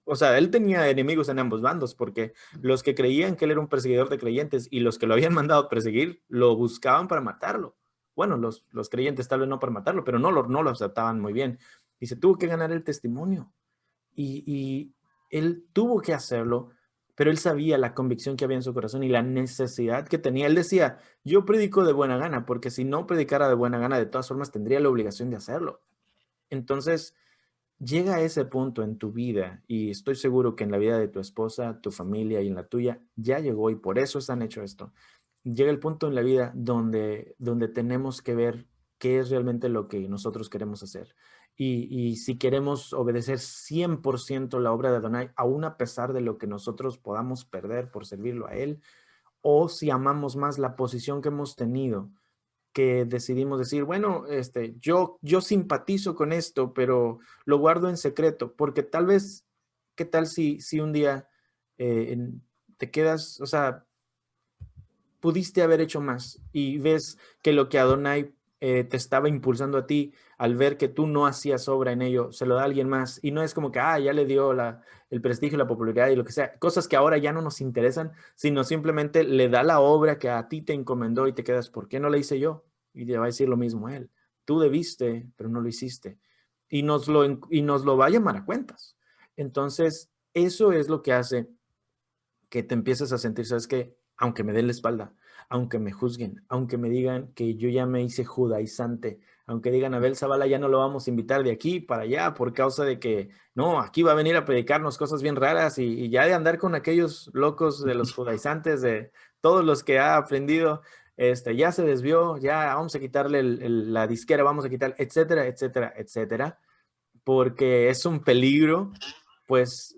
O sea, él tenía enemigos en ambos bandos porque los que creían que él era un perseguidor de creyentes y los que lo habían mandado a perseguir, lo buscaban para matarlo. Bueno, los creyentes tal vez no para matarlo, pero no lo aceptaban muy bien. Y se tuvo que ganar el testimonio. Y él tuvo que hacerlo, pero él sabía la convicción que había en su corazón y la necesidad que tenía. Él decía, yo predico de buena gana, porque si no predicara de buena gana, de todas formas tendría la obligación de hacerlo. Entonces, llega a ese punto en tu vida, y estoy seguro que en la vida de tu esposa, tu familia y en la tuya, ya llegó y por eso están hecho esto. Llega el punto en la vida donde tenemos que ver qué es realmente lo que nosotros queremos hacer. Y si queremos obedecer 100% la obra de Adonai, aún a pesar de lo que nosotros podamos perder por servirlo a Él, o si amamos más la posición que hemos tenido, que decidimos decir, bueno, yo simpatizo con esto, pero lo guardo en secreto, porque tal vez, ¿qué tal si un día te quedas, o sea, pudiste haber hecho más y ves que lo que Adonai te estaba impulsando a ti, al ver que tú no hacías obra en ello, se lo da a alguien más y no es como que, ya le dio el prestigio, la popularidad y lo que sea, cosas que ahora ya no nos interesan, sino simplemente le da la obra que a ti te encomendó y te quedas, ¿por qué no la hice yo? Y te va a decir lo mismo a él. Tú debiste, pero no lo hiciste. Y nos lo va a llamar a cuentas. Entonces, eso es lo que hace que te empieces a sentir, ¿sabes qué? Aunque me den la espalda, aunque me juzguen, aunque me digan que yo ya me hice judaizante, aunque digan, Abel Zavala ya no lo vamos a invitar de aquí para allá por causa de que, no, aquí va a venir a predicarnos cosas bien raras y ya de andar con aquellos locos de los judaizantes, de todos los que ha aprendido, ya se desvió, ya vamos a quitarle la disquera, vamos a quitar, etcétera, etcétera, etcétera, porque es un peligro, pues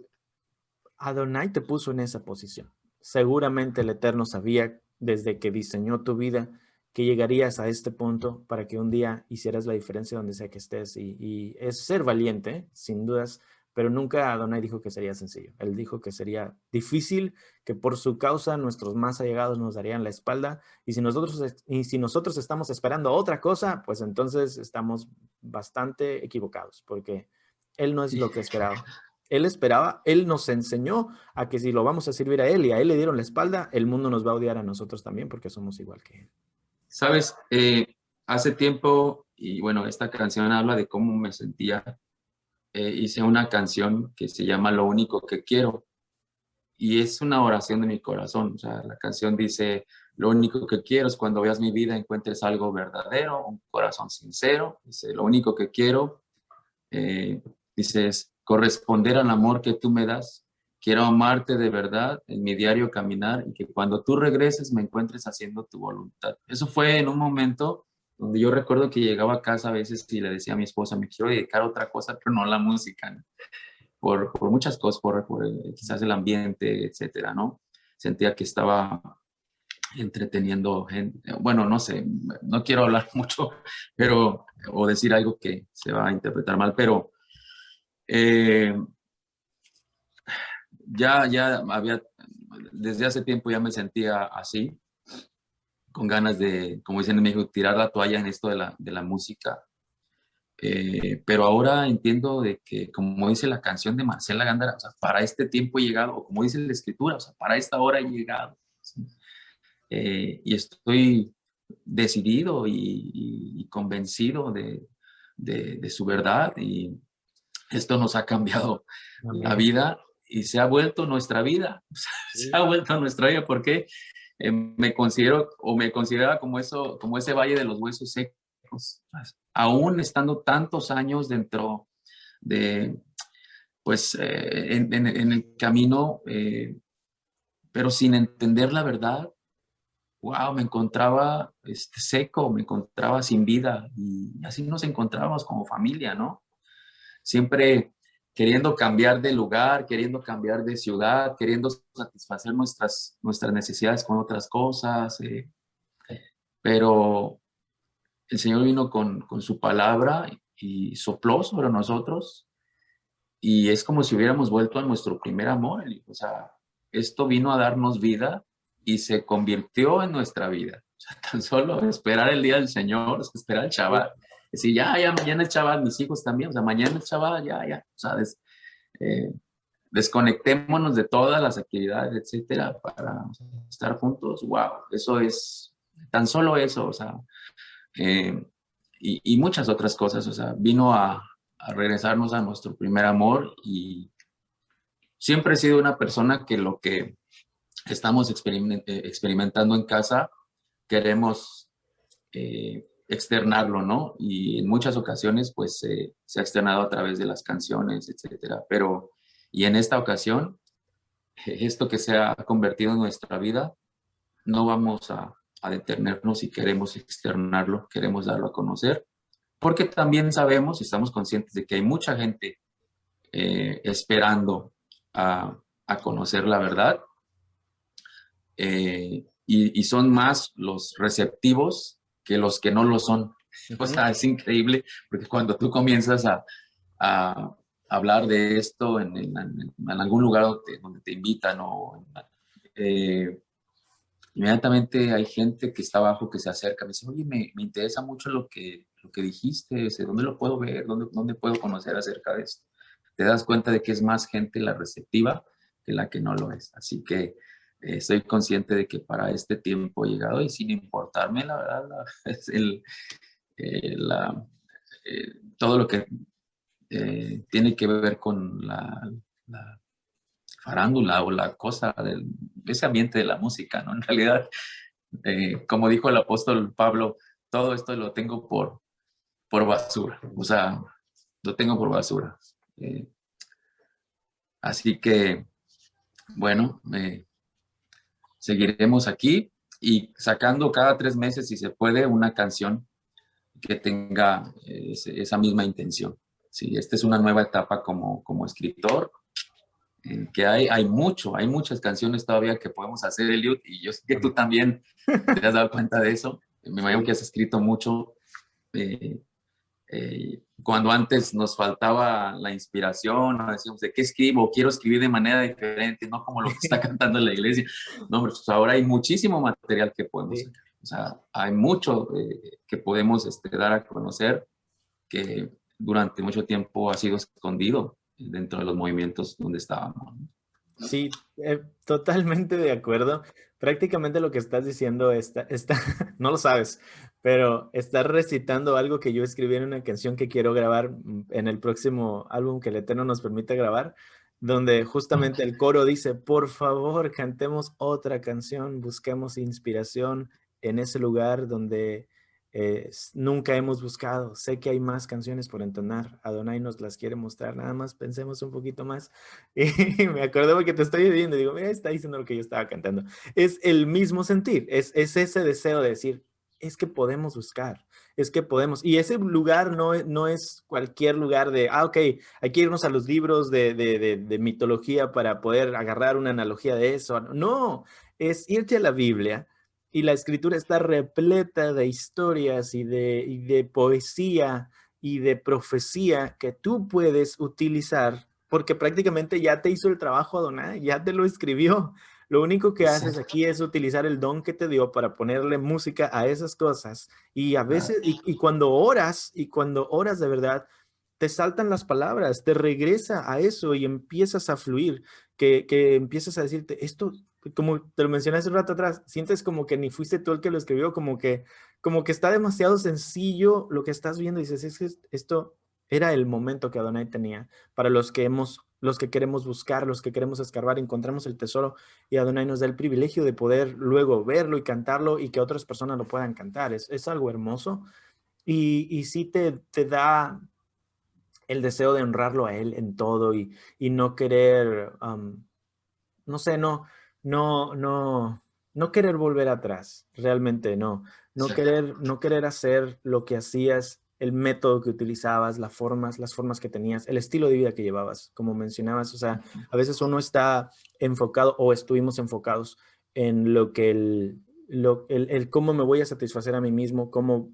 Adonai te puso en esa posición. Seguramente el Eterno sabía desde que diseñó tu vida que llegarías a este punto para que un día hicieras la diferencia donde sea que estés. Y es ser valiente, sin dudas, pero nunca Adonai dijo que sería sencillo. Él dijo que sería difícil, que por su causa nuestros más allegados nos darían la espalda. Y si nosotros estamos esperando otra cosa, pues entonces estamos bastante equivocados, porque Él no es lo que esperaba. Él esperaba, Él nos enseñó a que si lo vamos a servir a Él y a Él le dieron la espalda, el mundo nos va a odiar a nosotros también porque somos igual que Él. Sabes, hace tiempo, y bueno, esta canción habla de cómo me sentía. Hice una canción que se llama Lo único que quiero, y es una oración de mi corazón. O sea, la canción dice, lo único que quiero es cuando veas mi vida encuentres algo verdadero, un corazón sincero. Dice, lo único que quiero, dices, corresponder al amor que tú me das. Quiero amarte de verdad en mi diario caminar y que cuando tú regreses me encuentres haciendo tu voluntad. Eso fue en un momento donde yo recuerdo que llegaba a casa a veces y le decía a mi esposa, me quiero dedicar a otra cosa, pero no a la música, ¿no? Por muchas cosas, quizás el ambiente, etcétera, ¿no? Sentía que estaba entreteniendo gente. Bueno, no sé, no quiero hablar mucho, pero, o decir algo que se va a interpretar mal, pero eh, ya había, desde hace tiempo ya me sentía así, con ganas de, como dicen en México, tirar la toalla en esto de la música. Pero ahora entiendo de que, como dice la canción de Marcela Gándara, o sea, para este tiempo he llegado, o como dice la escritura, o sea, para esta hora he llegado. ¿Sí? Y estoy decidido y convencido de su verdad, y esto nos ha cambiado la vida y se ha vuelto nuestra vida. O sea, Sí. se ha vuelto nuestra vida porque me considero o me consideraba como eso, como ese valle de los huesos secos, aún estando tantos años dentro de, pues, en el camino, pero sin entender la verdad. Wow, me encontraba seco, me encontraba sin vida, y así nos encontrábamos como familia, ¿no? Siempre queriendo cambiar de lugar, queriendo cambiar de ciudad, queriendo satisfacer nuestras necesidades con otras cosas, pero el Señor vino con su palabra y sopló sobre nosotros, y es como si hubiéramos vuelto a nuestro primer amor. O sea, esto vino a darnos vida y se convirtió en nuestra vida. O sea, tan solo esperar el día del Señor, esperar el Shabbat, decir, ya, mañana es Shabbat, mis hijos también, o sea, mañana es Shabbat, ya, o sea, desconectémonos de todas las actividades, etcétera, para estar juntos. Wow, eso es, tan solo eso, o sea, y muchas otras cosas. O sea, vino a regresarnos a nuestro primer amor, y siempre he sido una persona que lo que estamos experimentando en casa queremos externarlo, ¿no? Y en muchas ocasiones, pues, se ha externado a través de las canciones, etcétera. Pero, y en esta ocasión, esto que se ha convertido en nuestra vida, no vamos a detenernos si queremos externarlo, queremos darlo a conocer, porque también sabemos y estamos conscientes de que hay mucha gente esperando a conocer la verdad, y son más los receptivos que los que no lo son. O sea, es increíble, porque cuando tú comienzas a hablar de esto en algún lugar donde te invitan, o inmediatamente hay gente que está abajo que se acerca, me dice, oye, me interesa mucho lo que dijiste, ¿dónde lo puedo ver? ¿Dónde puedo conocer acerca de esto? Te das cuenta de que es más gente la receptiva que la que no lo es. Así que soy consciente de que para este tiempo he llegado, y sin importarme, la verdad, es todo lo que tiene que ver con la farándula o la cosa ese ambiente de la música, ¿no? En realidad, como dijo el apóstol Pablo, todo esto lo tengo por basura, o sea, lo tengo por basura. Así que, bueno, seguiremos aquí y sacando cada 3 meses, si se puede, una canción que tenga esa misma intención. Sí, esta es una nueva etapa como escritor, en que hay muchas canciones todavía que podemos hacer, Eliud, y yo sé que tú también te has dado cuenta de eso. Me imagino que has escrito mucho. Cuando antes nos faltaba la inspiración, ¿no? Decíamos, ¿de qué escribo? Quiero escribir de manera diferente, no como lo que está cantando en la iglesia. No, hombre, pues ahora hay muchísimo material que podemos sacar. O sea, hay mucho que podemos dar a conocer, que durante mucho tiempo ha sido escondido dentro de los movimientos donde estábamos, ¿no? Sí, totalmente de acuerdo. Prácticamente lo que estás diciendo no lo sabes, pero estás recitando algo que yo escribí en una canción que quiero grabar en el próximo álbum que el Eterno nos permite grabar, donde justamente el coro dice, por favor, cantemos otra canción, busquemos inspiración en ese lugar donde nunca hemos buscado. Sé que hay más canciones por entonar. Adonai nos las quiere mostrar. Nada más pensemos un poquito más. Y me acordé porque te estoy viendo. Digo, mira, está diciendo lo que yo estaba cantando. Es el mismo sentir. Es ese deseo de decir, es que podemos buscar. Es que podemos. Y ese lugar no es cualquier lugar de, ok, hay que irnos a los libros de mitología para poder agarrar una analogía de eso. No, es irte a la Biblia, y la escritura está repleta de historias y de poesía y de profecía que tú puedes utilizar, porque prácticamente ya te hizo el trabajo Adonai, ya te lo escribió. Lo único que haces Exacto. aquí es utilizar el don que te dio para ponerle música a esas cosas. Y a veces, y cuando oras de verdad, te saltan las palabras, te regresa a eso y empiezas a fluir, que empiezas a decirte, esto, como te lo mencioné hace un rato atrás, sientes como que ni fuiste tú el que lo escribió, como que está demasiado sencillo lo que estás viendo, y dices, es que esto era el momento que Adonai tenía para los que queremos buscar, los que queremos escarbar, encontramos el tesoro, y Adonai nos da el privilegio de poder luego verlo y cantarlo y que otras personas lo puedan cantar. Es algo hermoso, y sí te da el deseo de honrarlo a él en todo, y no querer, no sé, no, no, no querer volver atrás, realmente no. No querer hacer lo que hacías, el método que utilizabas, las formas que tenías, el estilo de vida que llevabas, como mencionabas. O sea, a veces uno está enfocado, o estuvimos enfocados en lo que el cómo me voy a satisfacer a mí mismo, como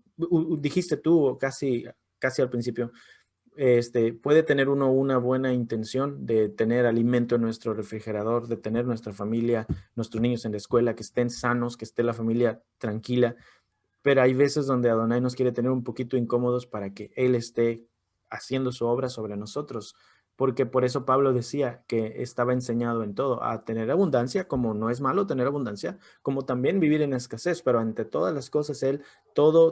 dijiste tú casi al principio. Puede tener uno una buena intención de tener alimento en nuestro refrigerador, de tener nuestra familia, nuestros niños en la escuela, que estén sanos, que esté la familia tranquila, pero hay veces donde Adonai nos quiere tener un poquito incómodos para que Él esté haciendo su obra sobre nosotros, porque por eso Pablo decía que estaba enseñado en todo a tener abundancia, como no es malo tener abundancia, como también vivir en escasez, pero ante todas las cosas él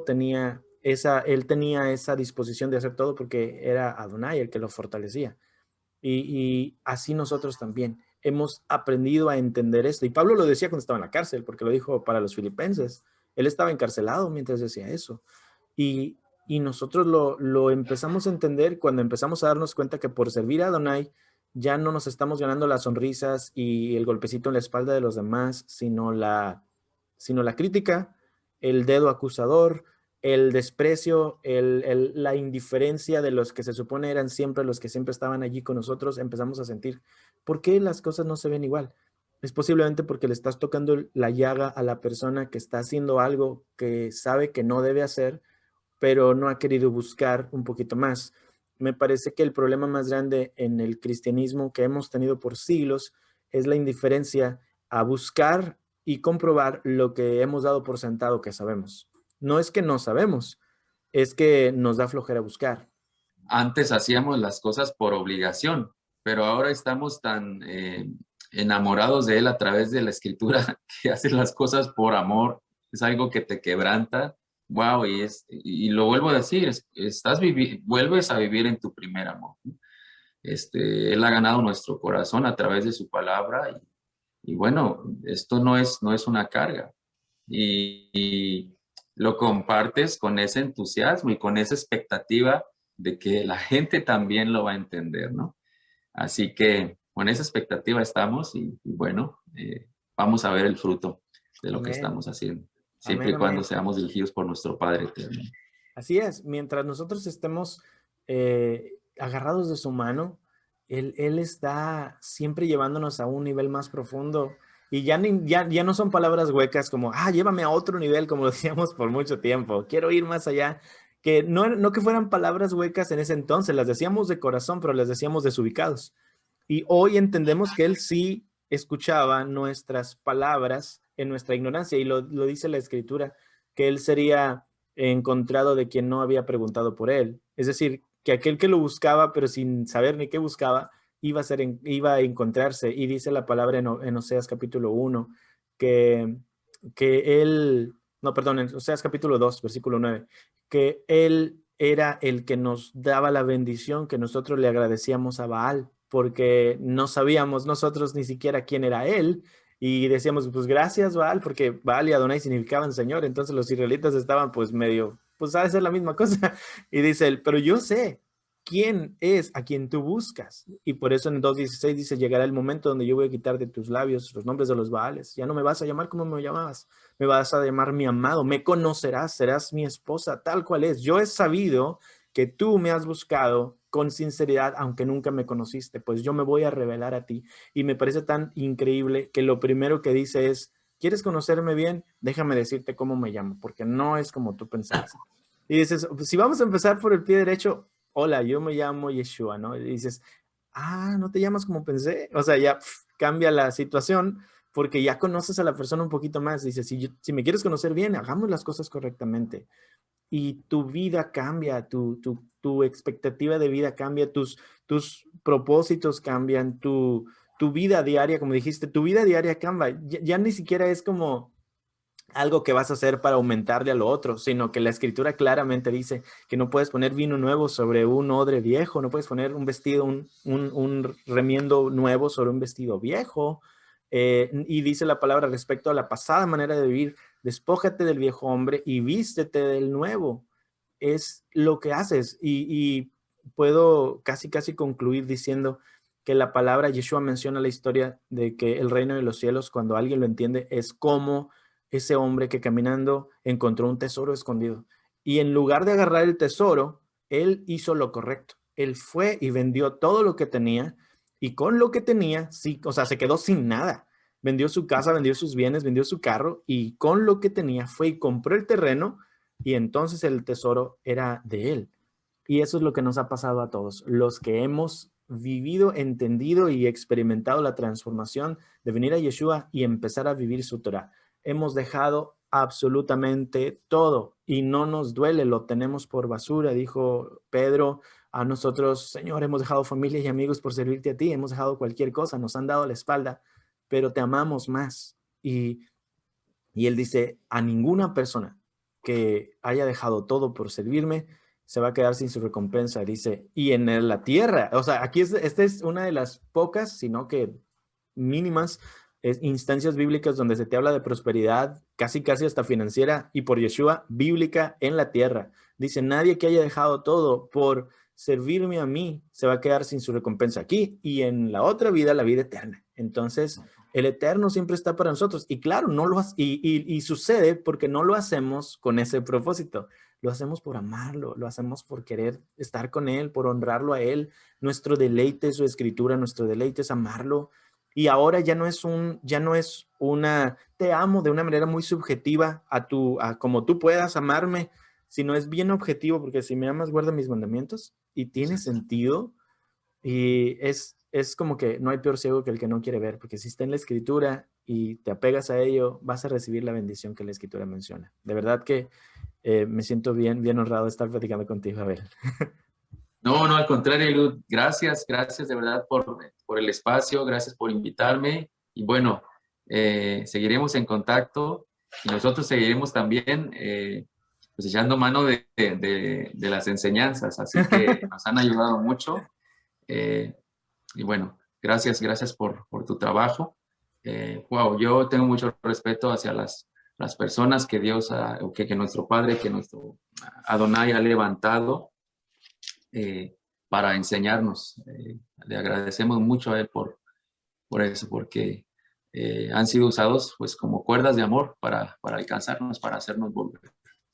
tenía esa disposición de hacer todo porque era Adonai el que lo fortalecía. Y así nosotros también hemos aprendido a entender esto. Y Pablo lo decía cuando estaba en la cárcel, porque lo dijo para los filipenses. Él estaba encarcelado mientras decía eso. Y, y nosotros lo empezamos a entender cuando empezamos a darnos cuenta que por servir a Adonai ya no nos estamos ganando las sonrisas y el golpecito en la espalda de los demás, sino la crítica, el dedo acusador, el desprecio, la indiferencia de los que se supone eran siempre los que siempre estaban allí con nosotros. Empezamos a sentir, ¿por qué las cosas no se ven igual? Es posiblemente porque le estás tocando la llaga a la persona que está haciendo algo que sabe que no debe hacer, pero no ha querido buscar un poquito más. Me parece que el problema más grande en el cristianismo que hemos tenido por siglos es la indiferencia a buscar y comprobar lo que hemos dado por sentado que sabemos. No es que no sabemos, es que nos da flojera buscar. Antes hacíamos las cosas por obligación, pero ahora estamos tan enamorados de Él a través de la Escritura que haces las cosas por amor. Es algo que te quebranta. Wow, y lo vuelvo a decir, vuelves a vivir en tu primer amor. Él ha ganado nuestro corazón a través de su palabra y bueno, esto no es una carga. Y lo compartes con ese entusiasmo y con esa expectativa de que la gente también lo va a entender, ¿no? Así que con esa expectativa estamos y bueno, vamos a ver el fruto de lo que Amén. estamos haciendo, siempre Amén, y cuando amén. seamos dirigidos por nuestro Padre eterno. Así es, mientras nosotros estemos agarrados de su mano, él está siempre llevándonos a un nivel más profundo y ya no son palabras huecas como, llévame a otro nivel, como lo decíamos por mucho tiempo, quiero ir más allá, que no que fueran palabras huecas en ese entonces, las decíamos de corazón, pero las decíamos desubicados. Y hoy entendemos que él sí escuchaba nuestras palabras en nuestra ignorancia y lo dice la escritura, que él sería encontrado de quien no había preguntado por él. Es decir, que aquel que lo buscaba, pero sin saber ni qué buscaba, iba a encontrarse. Y dice la palabra en Oseas capítulo 1, que, que él, no, perdón, en Oseas capítulo 2, versículo 9, que él era el que nos daba la bendición que nosotros le agradecíamos a Baal, porque no sabíamos nosotros ni siquiera quién era él, y decíamos, pues gracias, Baal, porque Baal y Adonai significaban Señor. Entonces los israelitas estaban pues medio, pues ha de ser la misma cosa. Y dice él, pero yo sé quién es a quien tú buscas. Y por eso en 2:16 dice, llegará el momento donde yo voy a quitar de tus labios los nombres de los Baales. Ya no me vas a llamar como me llamabas. Me vas a llamar mi amado. Me conocerás, serás mi esposa, tal cual es. Yo he sabido que tú me has buscado con sinceridad, aunque nunca me conociste, pues yo me voy a revelar a ti. Y me parece tan increíble que lo primero que dice es, ¿quieres conocerme bien? Déjame decirte cómo me llamo, porque no es como tú pensabas. Y dices, si vamos a empezar por el pie derecho, hola, yo me llamo Yeshua, ¿no? Y dices, no te llamas como pensé. O sea, ya cambia la situación porque ya conoces a la persona un poquito más. Dices, si me quieres conocer bien, hagamos las cosas correctamente y tu vida cambia, tu expectativa de vida cambia, tus propósitos cambian, tu vida diaria, como dijiste, tu vida diaria cambia. Ya ni siquiera es como algo que vas a hacer para aumentarle a lo otro, sino que la escritura claramente dice que no puedes poner vino nuevo sobre un odre viejo, no puedes poner un vestido, un remiendo nuevo sobre un vestido viejo. Y dice la palabra respecto a la pasada manera de vivir, despójate del viejo hombre y vístete del nuevo. Es lo que haces. Y puedo casi concluir diciendo que la palabra Yeshua menciona la historia de que el reino de los cielos, cuando alguien lo entiende, es como ese hombre que caminando encontró un tesoro escondido. Y en lugar de agarrar el tesoro, él hizo lo correcto. Él fue y vendió todo lo que tenía y con lo que tenía, sí, o sea, se quedó sin nada. Vendió su casa, vendió sus bienes, vendió su carro y con lo que tenía fue y compró el terreno y entonces el tesoro era de él. Y eso es lo que nos ha pasado a todos, los que hemos vivido, entendido y experimentado la transformación de venir a Yeshua y empezar a vivir su Torah. Hemos dejado absolutamente todo y no nos duele, lo tenemos por basura, dijo Pedro. A nosotros, Señor, hemos dejado familia y amigos por servirte a ti, hemos dejado cualquier cosa, nos han dado la espalda, pero te amamos más. Y él dice, a ninguna persona que haya dejado todo por servirme, se va a quedar sin su recompensa. Dice, y en la tierra, o sea, aquí esta es una de las pocas, sino que mínimas instancias bíblicas donde se te habla de prosperidad, casi casi hasta financiera, y por Yeshua, bíblica en la tierra. Dice, nadie que haya dejado todo por servirme a mí se va a quedar sin su recompensa aquí y en la otra vida, la vida eterna. Entonces, el eterno siempre está para nosotros. Y claro, no lo y sucede porque no lo hacemos con ese propósito. Lo hacemos por amarlo, lo hacemos por querer estar con él, por honrarlo a él. Nuestro deleite es su escritura, nuestro deleite es amarlo. Y ahora ya no es una, te amo de una manera muy subjetiva a como tú puedas amarme, sino es bien objetivo, porque si me amas, guarda mis mandamientos y tiene sentido. Y es como que no hay peor ciego que el que no quiere ver, porque si está en la escritura y te apegas a ello, vas a recibir la bendición que la escritura menciona. De verdad que me siento bien, bien honrado de estar platicando contigo, Abel. No, no, al contrario, Lud. Gracias, gracias de verdad por el espacio, gracias por invitarme. Y bueno, seguiremos en contacto y nosotros seguiremos también pues echando mano de las enseñanzas, así que nos han ayudado mucho. Y bueno, gracias, gracias por tu trabajo. Wow, yo tengo mucho respeto hacia las personas que Dios, que nuestro Padre, que nuestro Adonai ha levantado para enseñarnos. Le agradecemos mucho a Él por eso, porque han sido usados pues como cuerdas de amor para alcanzarnos, para hacernos volver.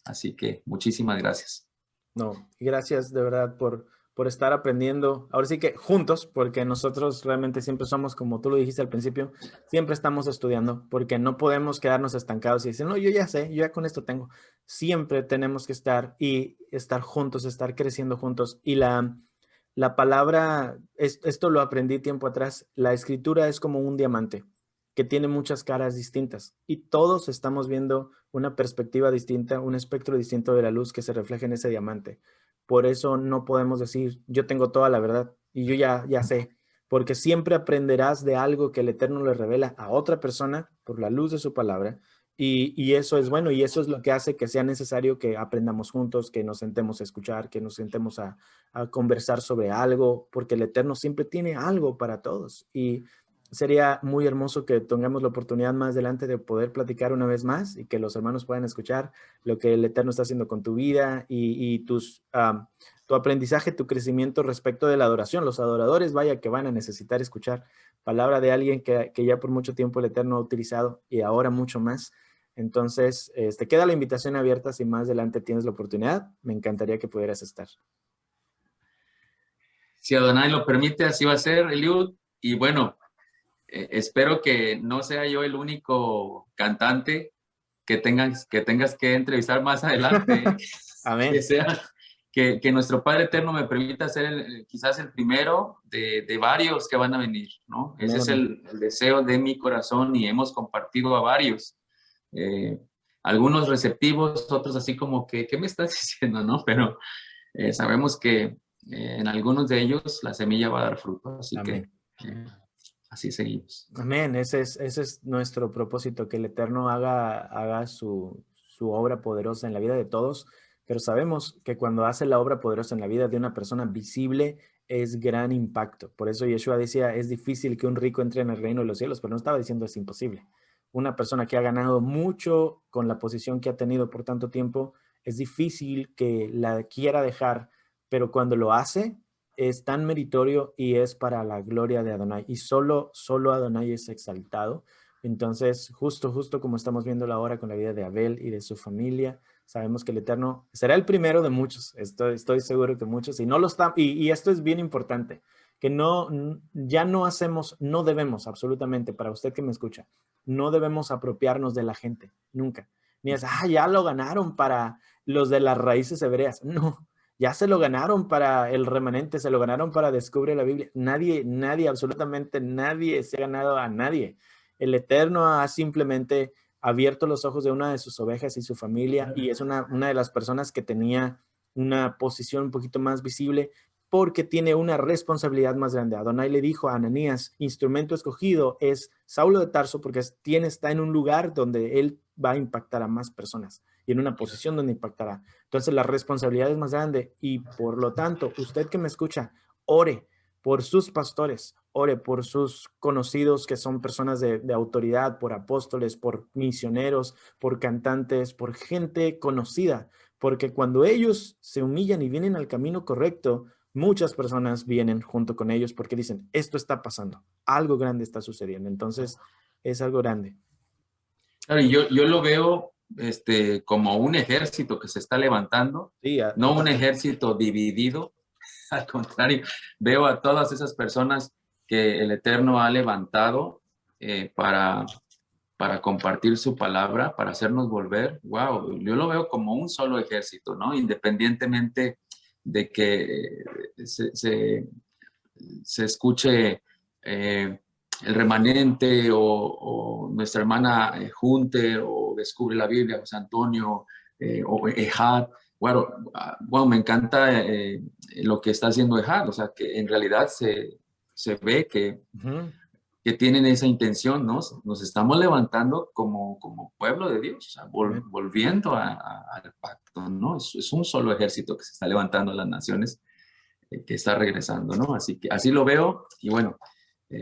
Así que muchísimas gracias. No, gracias de verdad por estar aprendiendo, ahora sí que juntos, porque nosotros realmente siempre somos, como tú lo dijiste al principio, siempre estamos estudiando, porque no podemos quedarnos estancados y decir, no, yo ya sé, yo ya con esto tengo. Siempre tenemos que estar juntos, estar creciendo juntos. Y la palabra, esto lo aprendí tiempo atrás, la escritura es como un diamante que tiene muchas caras distintas y todos estamos viendo una perspectiva distinta, un espectro distinto de la luz que se refleja en ese diamante. Por eso no podemos decir, yo tengo toda la verdad y yo ya sé, porque siempre aprenderás de algo que el Eterno le revela a otra persona por la luz de su palabra. Y eso es bueno, y eso es lo que hace que sea necesario que aprendamos juntos, que nos sentemos a escuchar, que nos sentemos a conversar sobre algo, porque el Eterno siempre tiene algo para todos. Y sería muy hermoso que tengamos la oportunidad más adelante de poder platicar una vez más y que los hermanos puedan escuchar lo que el Eterno está haciendo con tu vida y tu aprendizaje, tu crecimiento respecto de la adoración. Los adoradores, vaya, que van a necesitar escuchar palabra de alguien que ya por mucho tiempo el Eterno ha utilizado y ahora mucho más. Entonces, te queda la invitación abierta. Si más adelante tienes la oportunidad, me encantaría que pudieras estar. Si Adonai lo permite, así va a ser, Eliud. Y bueno, espero que no sea yo el único cantante que tengas que entrevistar más adelante. Amén. Que nuestro Padre Eterno me permita ser quizás el primero de varios que van a venir, ¿no? Ese es el deseo de mi corazón y hemos compartido a varios. Algunos receptivos, otros así como que, ¿qué me estás diciendo, no? Pero sabemos que en algunos de ellos la semilla va a dar fruto, así Amén. que así seguimos. Amén, ese es nuestro propósito, que el Eterno haga su obra poderosa en la vida de todos, pero sabemos que cuando hace la obra poderosa en la vida de una persona visible es gran impacto. Por eso Yeshua decía, es difícil que un rico entre en el reino de los cielos, pero no estaba diciendo es imposible. Una persona que ha ganado mucho con la posición que ha tenido por tanto tiempo, es difícil que la quiera dejar, pero cuando lo hace, es tan meritorio y es para la gloria de Adonai. Y solo Adonai es exaltado. Entonces, justo como estamos viendo ahora con la vida de Abel y de su familia, sabemos que el Eterno será el primero de muchos. Estoy seguro que muchos. Y no lo está, y esto es bien importante, que ya no hacemos, no debemos absolutamente, para usted que me escucha, no debemos apropiarnos de la gente, nunca. Ni es, ya lo ganaron para los de las raíces hebreas. No. Ya se lo ganaron para el remanente, se lo ganaron para Descubre la Biblia. Nadie, absolutamente nadie se ha ganado a nadie. El Eterno ha simplemente abierto los ojos de una de sus ovejas y su familia, y es una de las personas que tenía una posición un poquito más visible porque tiene una responsabilidad más grande. Adonai le dijo a Ananías, instrumento escogido es Saulo de Tarso, porque está en un lugar donde él va a impactar a más personas y en una posición donde impactará. Entonces la responsabilidad es más grande y por lo tanto, usted que me escucha, ore por sus pastores, ore por sus conocidos que son personas de autoridad, por apóstoles, por misioneros, por cantantes, por gente conocida, porque cuando ellos se humillan y vienen al camino correcto, muchas personas vienen junto con ellos porque dicen, esto está pasando, algo grande está sucediendo. Entonces, es algo grande. Claro, y yo lo veo como un ejército que se está levantando, Sí, no un ejército dividido. Al contrario, veo a todas esas personas que el Eterno ha levantado para compartir su palabra, para hacernos volver. Wow, yo lo veo como un solo ejército, ¿no? Independientemente de que se escuche el remanente o nuestra hermana Junte o Descubre la Biblia, José Antonio o Ehad. Bueno, me encanta lo que está haciendo Ehad, o sea, que en realidad se ve que tienen esa intención, ¿no? Nos estamos levantando como pueblo de Dios, o sea, volviendo al pacto, ¿no? Es un solo ejército que se está levantando en las naciones, que está regresando, ¿no? Así que así lo veo y bueno,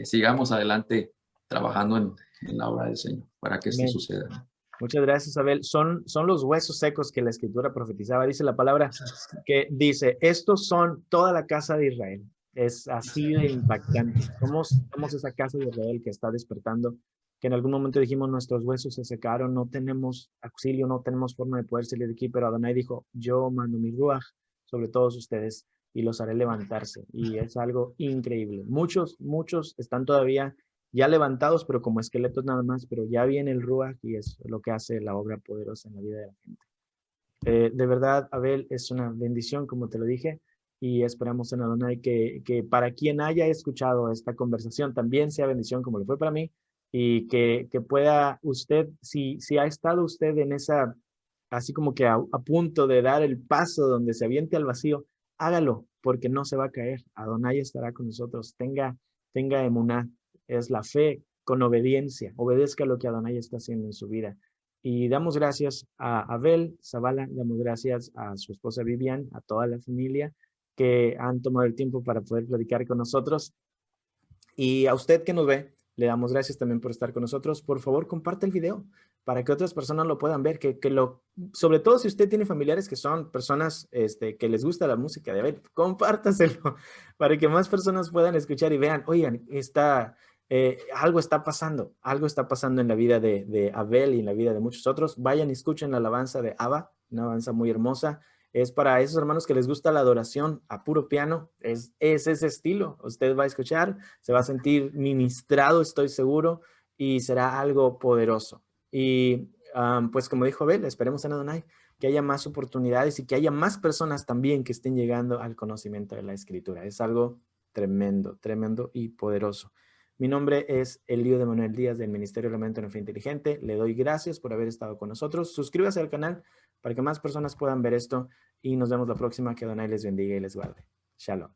sigamos adelante trabajando en la obra del Señor para que esto suceda, ¿no? Muchas gracias, Abel. Son los huesos secos que la Escritura profetizaba. Dice la palabra que dice, estos son toda la casa de Israel. Es así de impactante. Somos esa casa de Israel que está despertando, que en algún momento dijimos, nuestros huesos se secaron, no tenemos auxilio, no tenemos forma de poder salir de aquí, pero Adonai dijo, yo mando mi ruaj sobre todos ustedes y los haré levantarse. Y es algo increíble. Muchos están todavía ya levantados, pero como esqueletos nada más, pero ya viene el Ruach y es lo que hace la obra poderosa en la vida de la gente. De verdad, Abel, es una bendición, como te lo dije, y esperamos en Adonai que para quien haya escuchado esta conversación también sea bendición como lo fue para mí, y que pueda usted, si ha estado usted en esa, así como que a punto de dar el paso donde se aviente al vacío, hágalo, porque no se va a caer. Adonai estará con nosotros. Tenga emuná. Es la fe con obediencia. Obedezca lo que Adonai está haciendo en su vida. Y damos gracias a Abel Zavala, damos gracias a su esposa Vivian, a toda la familia que han tomado el tiempo para poder platicar con nosotros. Y a usted que nos ve, le damos gracias también por estar con nosotros. Por favor, comparte el video para que otras personas lo puedan ver, sobre todo si usted tiene familiares que son personas que les gusta la música de Abel, compártaselo para que más personas puedan escuchar y vean, oigan, algo está pasando en la vida de Abel y en la vida de muchos otros. Vayan y escuchen la alabanza de Abba, una alabanza muy hermosa. Es para esos hermanos que les gusta la adoración a puro piano. Es ese estilo. Usted va a escuchar, se va a sentir ministrado, estoy seguro, y será algo poderoso. Y pues como dijo Abel, esperemos en Adonai que haya más oportunidades y que haya más personas también que estén llegando al conocimiento de la Escritura. Es algo tremendo, tremendo y poderoso. Mi nombre es Elío de Manuel Díaz del Ministerio de Elemento en Fe Inteligente. Le doy gracias por haber estado con nosotros. Suscríbase al canal para que más personas puedan ver esto y nos vemos la próxima. Que Adonai les bendiga y les guarde. Shalom.